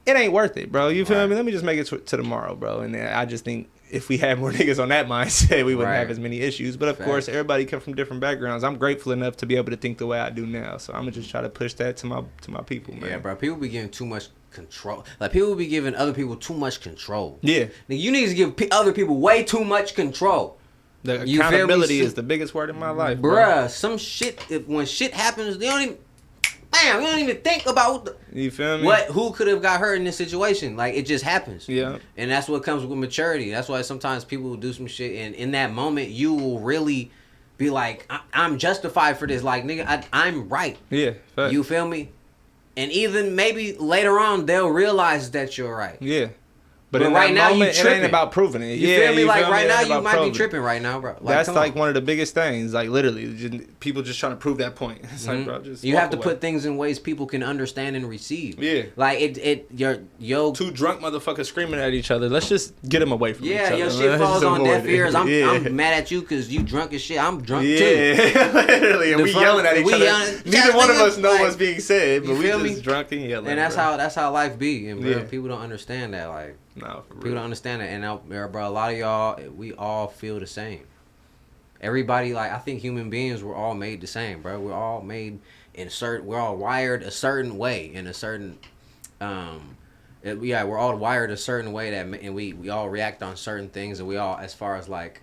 Speaker 2: it ain't worth it, bro. You feel me? Let me just make it to tomorrow, bro. And I just think if we had more niggas on that mindset, we wouldn't have as many issues. But of course, everybody come from different backgrounds. I'm grateful enough to be able to think the way I do now. So I'm gonna just try to push that to my people, man.
Speaker 1: Yeah, bro. People be giving too much control. Like, people be giving other people too much control.
Speaker 2: Yeah.
Speaker 1: You need to give other people way too much control.
Speaker 2: The accountability is the biggest word in my life,
Speaker 1: bruh. Some shit, when shit happens, you don't even think about
Speaker 2: you feel me?
Speaker 1: Who could have got hurt in this situation. Like, it just happens.
Speaker 2: Yeah.
Speaker 1: And that's what comes with maturity. That's why sometimes people will do some shit, and in that moment, you will really be like, I'm justified for this. Like, nigga, I'm right.
Speaker 2: Yeah. Fact.
Speaker 1: You feel me? And even maybe later on, they'll realize that you're right.
Speaker 2: Yeah. But in
Speaker 1: right now,
Speaker 2: moment, it ain't about proving it.
Speaker 1: You feel me? Like, right now, you might be tripping right now, bro. Like,
Speaker 2: that's like one of the biggest things. Like, literally, people just trying to prove that point. It's like, bro, just
Speaker 1: you have to put things in ways people can understand and receive.
Speaker 2: Yeah.
Speaker 1: Like, yo.
Speaker 2: Two drunk motherfuckers screaming at each other. Let's just get them away from each other.
Speaker 1: Yeah, your shit falls on deaf ears. I'm mad at you because you drunk as shit. I'm drunk too.
Speaker 2: Yeah, literally. And we yelling at each other. Neither one of us know what's being said, but we just drunk and yelling.
Speaker 1: And that's how life be. And bro, people don't understand that. Like,
Speaker 2: no, for real.
Speaker 1: People don't understand that. And bro, a lot of y'all, we all feel the same. Everybody, like, I think human beings were all made the same, bro. We're all made we're all wired a certain way in a certain, we're all wired a certain way and we all react on certain things, and we all, as far as like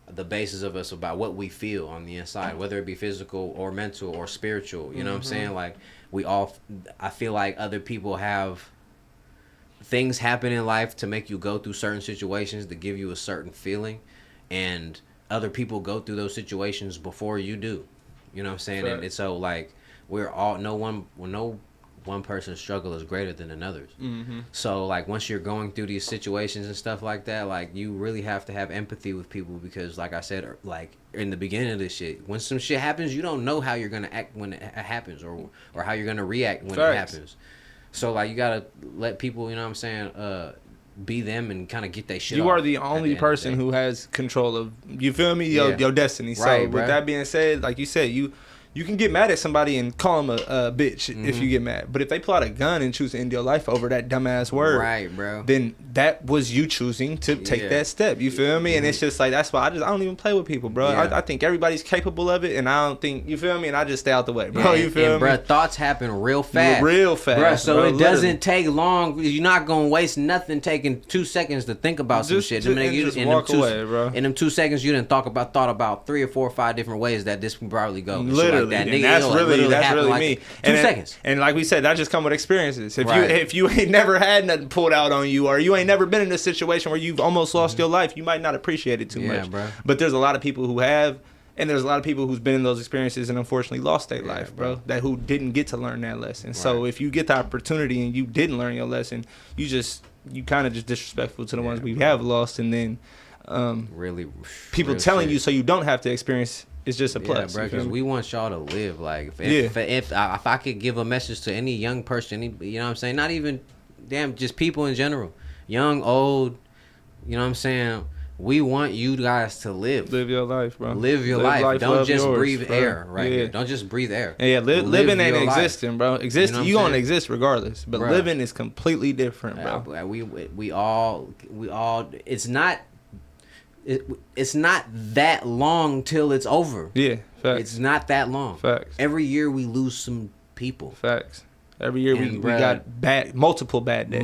Speaker 1: the basis of us about what we feel on the inside, whether it be physical or mental or spiritual, you know what I'm saying? Like, I feel like other people have things happen in life to make you go through certain situations to give you a certain feeling, and other people go through those situations before you do. You know what I'm saying? Right. And so, like, no one person's struggle is greater than another's. So, like, once you're going through these situations and stuff like that, like, you really have to have empathy with people, because, like I said, like, in the beginning of this shit, when some shit happens, you don't know how you're gonna act when it happens, or how you're gonna react when it happens. So, like, you gotta let people, you know what I'm saying, be them and kind of get that shit.
Speaker 2: You are the only person who has control of, you feel me, your destiny. So, with that being said, like you said, You can get mad at somebody and call them a bitch if you get mad. But if they pull out a gun and choose to end your life over that dumbass word,
Speaker 1: right, bro,
Speaker 2: then that was you choosing to take that step. You feel me? And it's just like, that's why I don't even play with people, bro. I think everybody's capable of it, and I don't think, you feel me? And I just stay out the way, bro. You feel me?
Speaker 1: Bro, thoughts happen real fast. Bro, so
Speaker 2: bro,
Speaker 1: it doesn't take long. You're not going to waste nothing taking 2 seconds to think about some shit.
Speaker 2: Just walk away, bro.
Speaker 1: In them 2 seconds, you didn't thought about 3 or 4 or 5 different ways that this can probably go.
Speaker 2: Literally.
Speaker 1: Like that.
Speaker 2: And that's really
Speaker 1: like
Speaker 2: me.
Speaker 1: 2 seconds.
Speaker 2: And like we said, that just come with experiences. If you ain't never had nothing pulled out on you, or you ain't never been in a situation where you've almost lost your life, you might not appreciate it too much.
Speaker 1: Bro.
Speaker 2: But there's a lot of people who have, and there's a lot of people who's been in those experiences and unfortunately lost their life, bro. Who didn't get to learn that lesson. Right. So if you get the opportunity and you didn't learn your lesson, you kind of just disrespectful to the ones we have lost, and then
Speaker 1: really
Speaker 2: people telling you so you don't have to experience. It's just a plus,
Speaker 1: bro. Because we want y'all to live. Like, if I could give a message to any young person, you know what I'm saying? Not even, just people in general, young, old. You know what I'm saying? We want you guys to live.
Speaker 2: Live your life, bro.
Speaker 1: Live your life. Don't just breathe air, right here. Don't just breathe air.
Speaker 2: Yeah, living ain't existing, bro. You gonna exist regardless, but living is completely different, bro.
Speaker 1: We all. It's not that long till it's over.
Speaker 2: Yeah, facts.
Speaker 1: It's not that long.
Speaker 2: Facts.
Speaker 1: Every year we lose some people.
Speaker 2: Facts. Every year we got multiple bad days.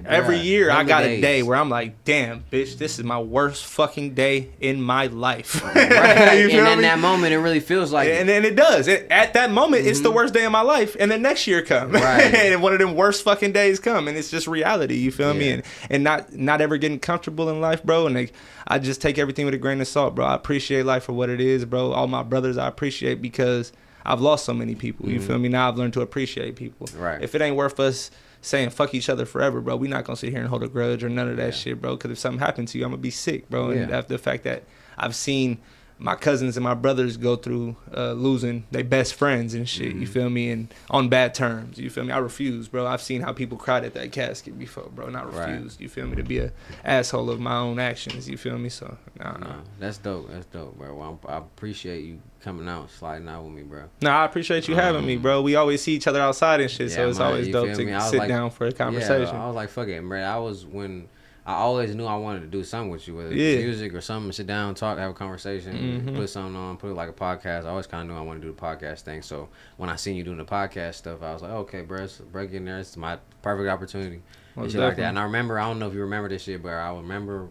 Speaker 2: Every year I got a day where I'm like, damn, bitch, this is my worst fucking day in my life.
Speaker 1: Right. And in that moment, it really feels like
Speaker 2: and then it does. At that moment, it's the worst day of my life. And then next year comes. Right. And one of them worst fucking days come. And it's just reality, you feel me? And not ever getting comfortable in life, bro. And I just take everything with a grain of salt, bro. I appreciate life for what it is, bro. All my brothers I appreciate because I've lost so many people. You feel me? Now I've learned to appreciate people.
Speaker 1: Right.
Speaker 2: If it ain't worth us saying fuck each other forever, bro, we not gonna sit here and hold a grudge or none of that shit, bro. Because if something happened to you, I'm gonna be sick, bro. And after the fact that I've seen my cousins and my brothers go through losing their best friends and shit, you feel me, and on bad terms, you feel me. I refuse, bro. I've seen how people cried at that casket before, bro, and I refuse, you feel me, to be a asshole of my own actions, you feel me. So nah.
Speaker 1: That's dope, bro. Well, I appreciate you coming out, sliding out with me, bro.
Speaker 2: I appreciate you having me, bro. We always see each other outside and shit, so it's always dope to sit down for a conversation.
Speaker 1: I was like, fuck it, bro. I always knew I wanted to do something with you, whether it's music or something, sit down, talk, have a conversation, put something on, put it like a podcast. I always kind of knew I wanted to do the podcast thing. So when I seen you doing the podcast stuff, I was like, okay, bro, it's break in there. It's my perfect opportunity. And shit like that. And I don't know if you remember this shit, but I remember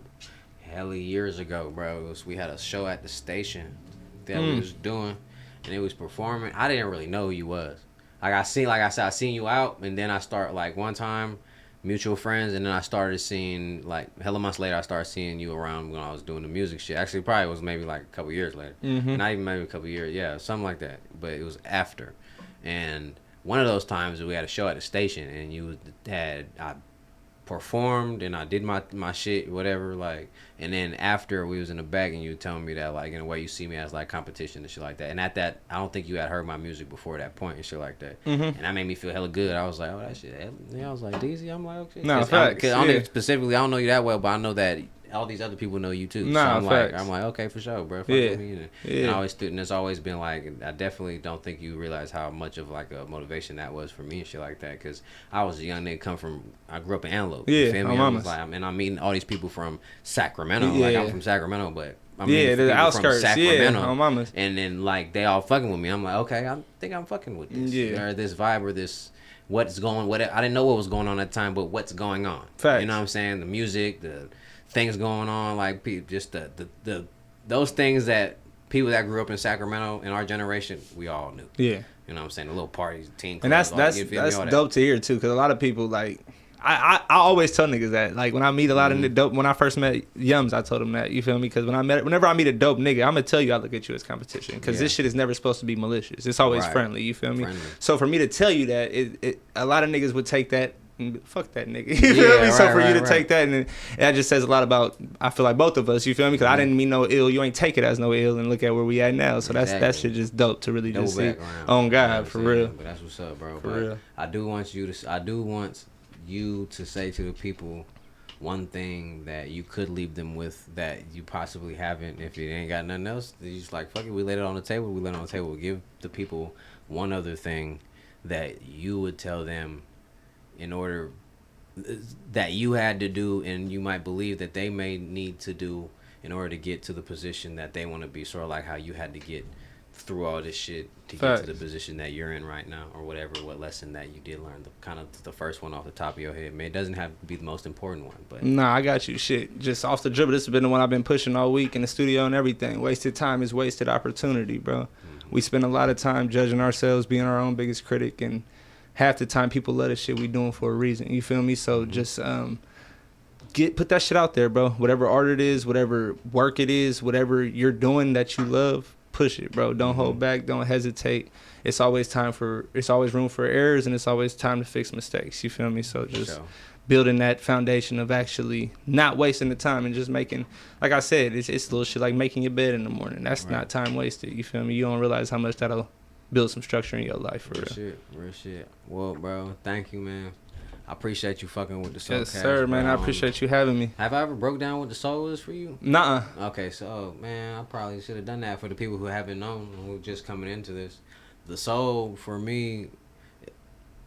Speaker 1: hella years ago, bro. We had a show at the station that we was doing, and it was performing. I didn't really know who you was. I seen you out, and then I start one time, mutual friends, and then I started seeing hella months later I started seeing you around when I was doing the music shit. Actually probably was maybe a couple years later. Not even maybe a couple years, something like that, but it was after. And one of those times we had a show at the station, and I performed and I did my shit, whatever, and then after we was in the back and you were telling me that in a way you see me as competition and shit like that. And at that, I don't think you had heard my music before that point and shit like that. And that made me feel hella good. I was like, oh, that shit. I was like, Deezy. I'm like, okay.
Speaker 2: No, facts.
Speaker 1: Specifically, I don't know you that well, but I know that all these other people know you too.
Speaker 2: Nah,
Speaker 1: so I'm like, okay, for sure, bro. Fuck with me. And I always and it's always been I definitely don't think you realize how much of a motivation that was for me and shit like that. Cause I was a young nigga I grew up in Antelope. You feel me? And I'm meeting all these people from Sacramento. I'm from Sacramento, but
Speaker 2: the outskirts. From Sacramento.
Speaker 1: Mamas. And then they all fucking with me. I'm like, okay, I think I'm fucking with this. Or this vibe or this. I didn't know what was going on at the time, but what's going on?
Speaker 2: Facts.
Speaker 1: You know what I'm saying? The music, the things going on, just the those things that people that grew up in Sacramento in our generation, we all knew. You know what I'm saying? The little parties, teen clubs,
Speaker 2: and that's dope to hear too, because a lot of people I always tell niggas that when I meet a lot of the dope, when I first met Yums, I told him that, you feel me? Because whenever I meet a dope nigga, I'm gonna tell you I look at you as competition, because this shit is never supposed to be malicious. It's always friendly, you feel me? So for me to tell you that, a lot of niggas would take that. Fuck that nigga. You feel me? So for you to take that, and that just says a lot about, I feel like, both of us, you feel me? Because I didn't mean no ill. You ain't take it as no ill, and look at where we at now. So that shit just dope to really just see. On God, for real.
Speaker 1: But that's what's up, bro.
Speaker 2: For real.
Speaker 1: I do want you to say to the people one thing that you could leave them with that you possibly haven't. If you ain't got nothing else, you just like, fuck it, we laid it on the table. We laid it on the table. Give the people one other thing that you would tell them in order that you had to do, and you might believe that they may need to do in order to get to the position that they want to be. Sort of like how you had to get through all this shit to get to the position that you're in right now, or whatever. What lesson that you did learn, the kind of the first one off the top of your head. Man, it doesn't have to be the most important one, but
Speaker 2: nah, I got you. Shit, just off the dribble. This has been the one I've been pushing all week in the studio and everything. Wasted time is wasted opportunity, bro. We spend a lot of time judging ourselves, being our own biggest critic, and half the time people love the shit we doing for a reason. You feel me? So just put that shit out there, bro. Whatever art it is, whatever work it is, whatever you're doing that you love, push it, bro. Don't hold back. Don't hesitate. It's always room for errors, and it's always time to fix mistakes. You feel me? So just building that foundation of actually not wasting the time and just making, like I said, it's little shit like making your bed in the morning. That's not time wasted. You feel me? You don't realize how much that'll build some structure in your life, for real.
Speaker 1: Real shit. Well, bro, thank you, man. I appreciate you fucking with the SOUCAST.
Speaker 2: Yes, sir, man. I appreciate you having me.
Speaker 1: Have I ever broke down what the soul is for you?
Speaker 2: Nuh-uh.
Speaker 1: Okay, so, man, I probably should have done that for the people who haven't known, who are just coming into this. The soul, for me,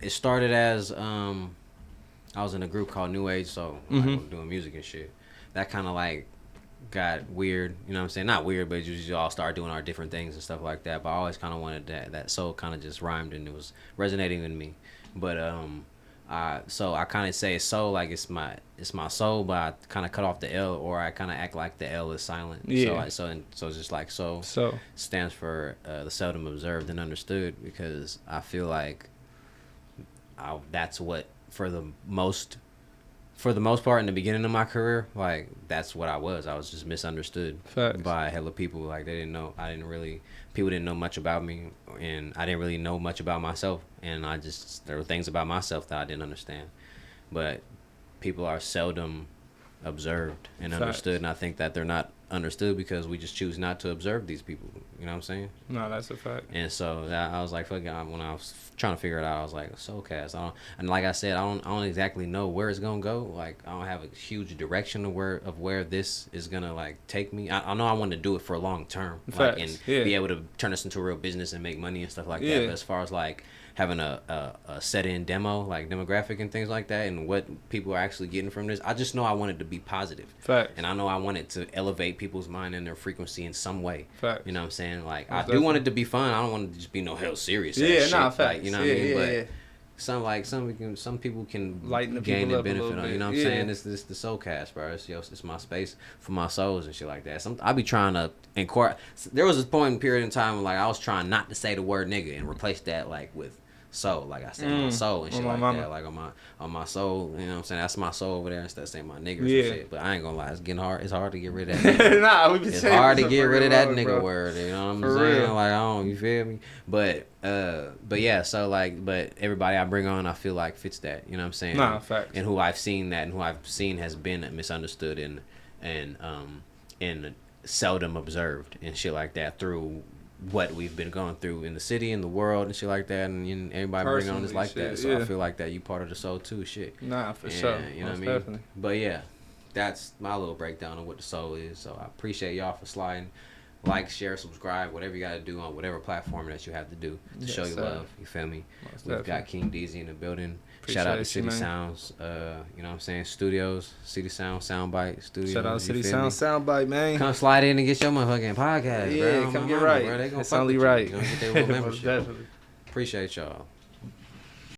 Speaker 1: it started as, I was in a group called New Age Soul, like, doing music and shit. That kind of, like, got weird, you know what I'm saying? Not weird, but you all started doing our different things and stuff like that. But I always kind of wanted that soul kind of just rhymed, and it was resonating with me. But so I kind of say soul like it's my soul, but I kind of cut off the L, or I kind of act like the L is silent.
Speaker 2: Yeah.
Speaker 1: So it's just like soul.
Speaker 2: So
Speaker 1: Stands for the seldom observed and understood, because I feel like that's what for the most part in the beginning of my career, like that's what I was. I was just misunderstood by hella people. Like people didn't know much about me, and I didn't really know much about myself. And there were things about myself that I didn't understand. But people are seldom observed and understood, and I think that they're not understood because we just choose not to observe these people. You know what I'm saying?
Speaker 2: No, that's a fact.
Speaker 1: And so I was like, fuck it. When I was trying to figure it out, I was like, SOUCAST. And like I said, I don't exactly know where it's gonna go. Like I don't have a huge direction of where this is gonna like take me. I know I want to do it for long term, like, and be able to turn this into a real business and make money and stuff like that. But as far as like having a set-in demo, like demographic and things like that, and what people are actually getting from this, I just know I want it to be positive.
Speaker 2: Fact.
Speaker 1: And I know I want it to elevate people's mind and their frequency in some way.
Speaker 2: Fact.
Speaker 1: You know what I'm saying? Like,
Speaker 2: Most
Speaker 1: I do want it to be fun. I don't want it to just be no hell serious.
Speaker 2: Yeah,
Speaker 1: nah,
Speaker 2: fact.
Speaker 1: Like, you know what I mean?
Speaker 2: But
Speaker 1: some people can
Speaker 2: lighten the
Speaker 1: gain
Speaker 2: people
Speaker 1: the
Speaker 2: up
Speaker 1: benefit on. You know what I'm saying? This the SOUCAST, bro. It's my space for my souls and shit like that. I be trying to inquire. There was a point in period in time when like I was trying not to say the word nigga and replace that like with soul, like I said, my soul and shit like that, like on my soul, you know what I'm saying? That's my soul over there instead of saying my niggers and shit. But I ain't gonna lie, it's getting hard. It's hard to get rid of that.
Speaker 2: Nah, it's
Speaker 1: hard to get rid of that nigga word. You know what I'm
Speaker 2: for
Speaker 1: saying?
Speaker 2: Real.
Speaker 1: Like you feel me? But yeah, so like, but everybody I bring on, I feel like fits that. You know what I'm saying?
Speaker 2: Nah, facts.
Speaker 1: And who I've seen has been misunderstood and seldom observed and shit like that through what we've been going through in the city, in the world, and shit like that, and everybody bring on is like shit, that. So I feel like that you part of the soul too, shit.
Speaker 2: Nah, for sure.
Speaker 1: You know what I mean?
Speaker 2: Definitely.
Speaker 1: But yeah, that's my little breakdown of what the soul is. So I appreciate y'all for sliding. Like, share, subscribe, whatever you got to do on whatever platform that you have to do to show your love. You feel me? We've got King Deezy in the building. Shout out to City Sounds, you know what I'm saying, Studios, City Sound, Soundbite Studios.
Speaker 2: Shout out to City Sound, Soundbite, man.
Speaker 1: Come slide in and get your motherfucking podcast,
Speaker 2: yeah,
Speaker 1: bro.
Speaker 2: come get right.
Speaker 1: Bro. They gonna
Speaker 2: it's only right.
Speaker 1: You gonna get their membership.
Speaker 2: Definitely.
Speaker 1: Appreciate y'all.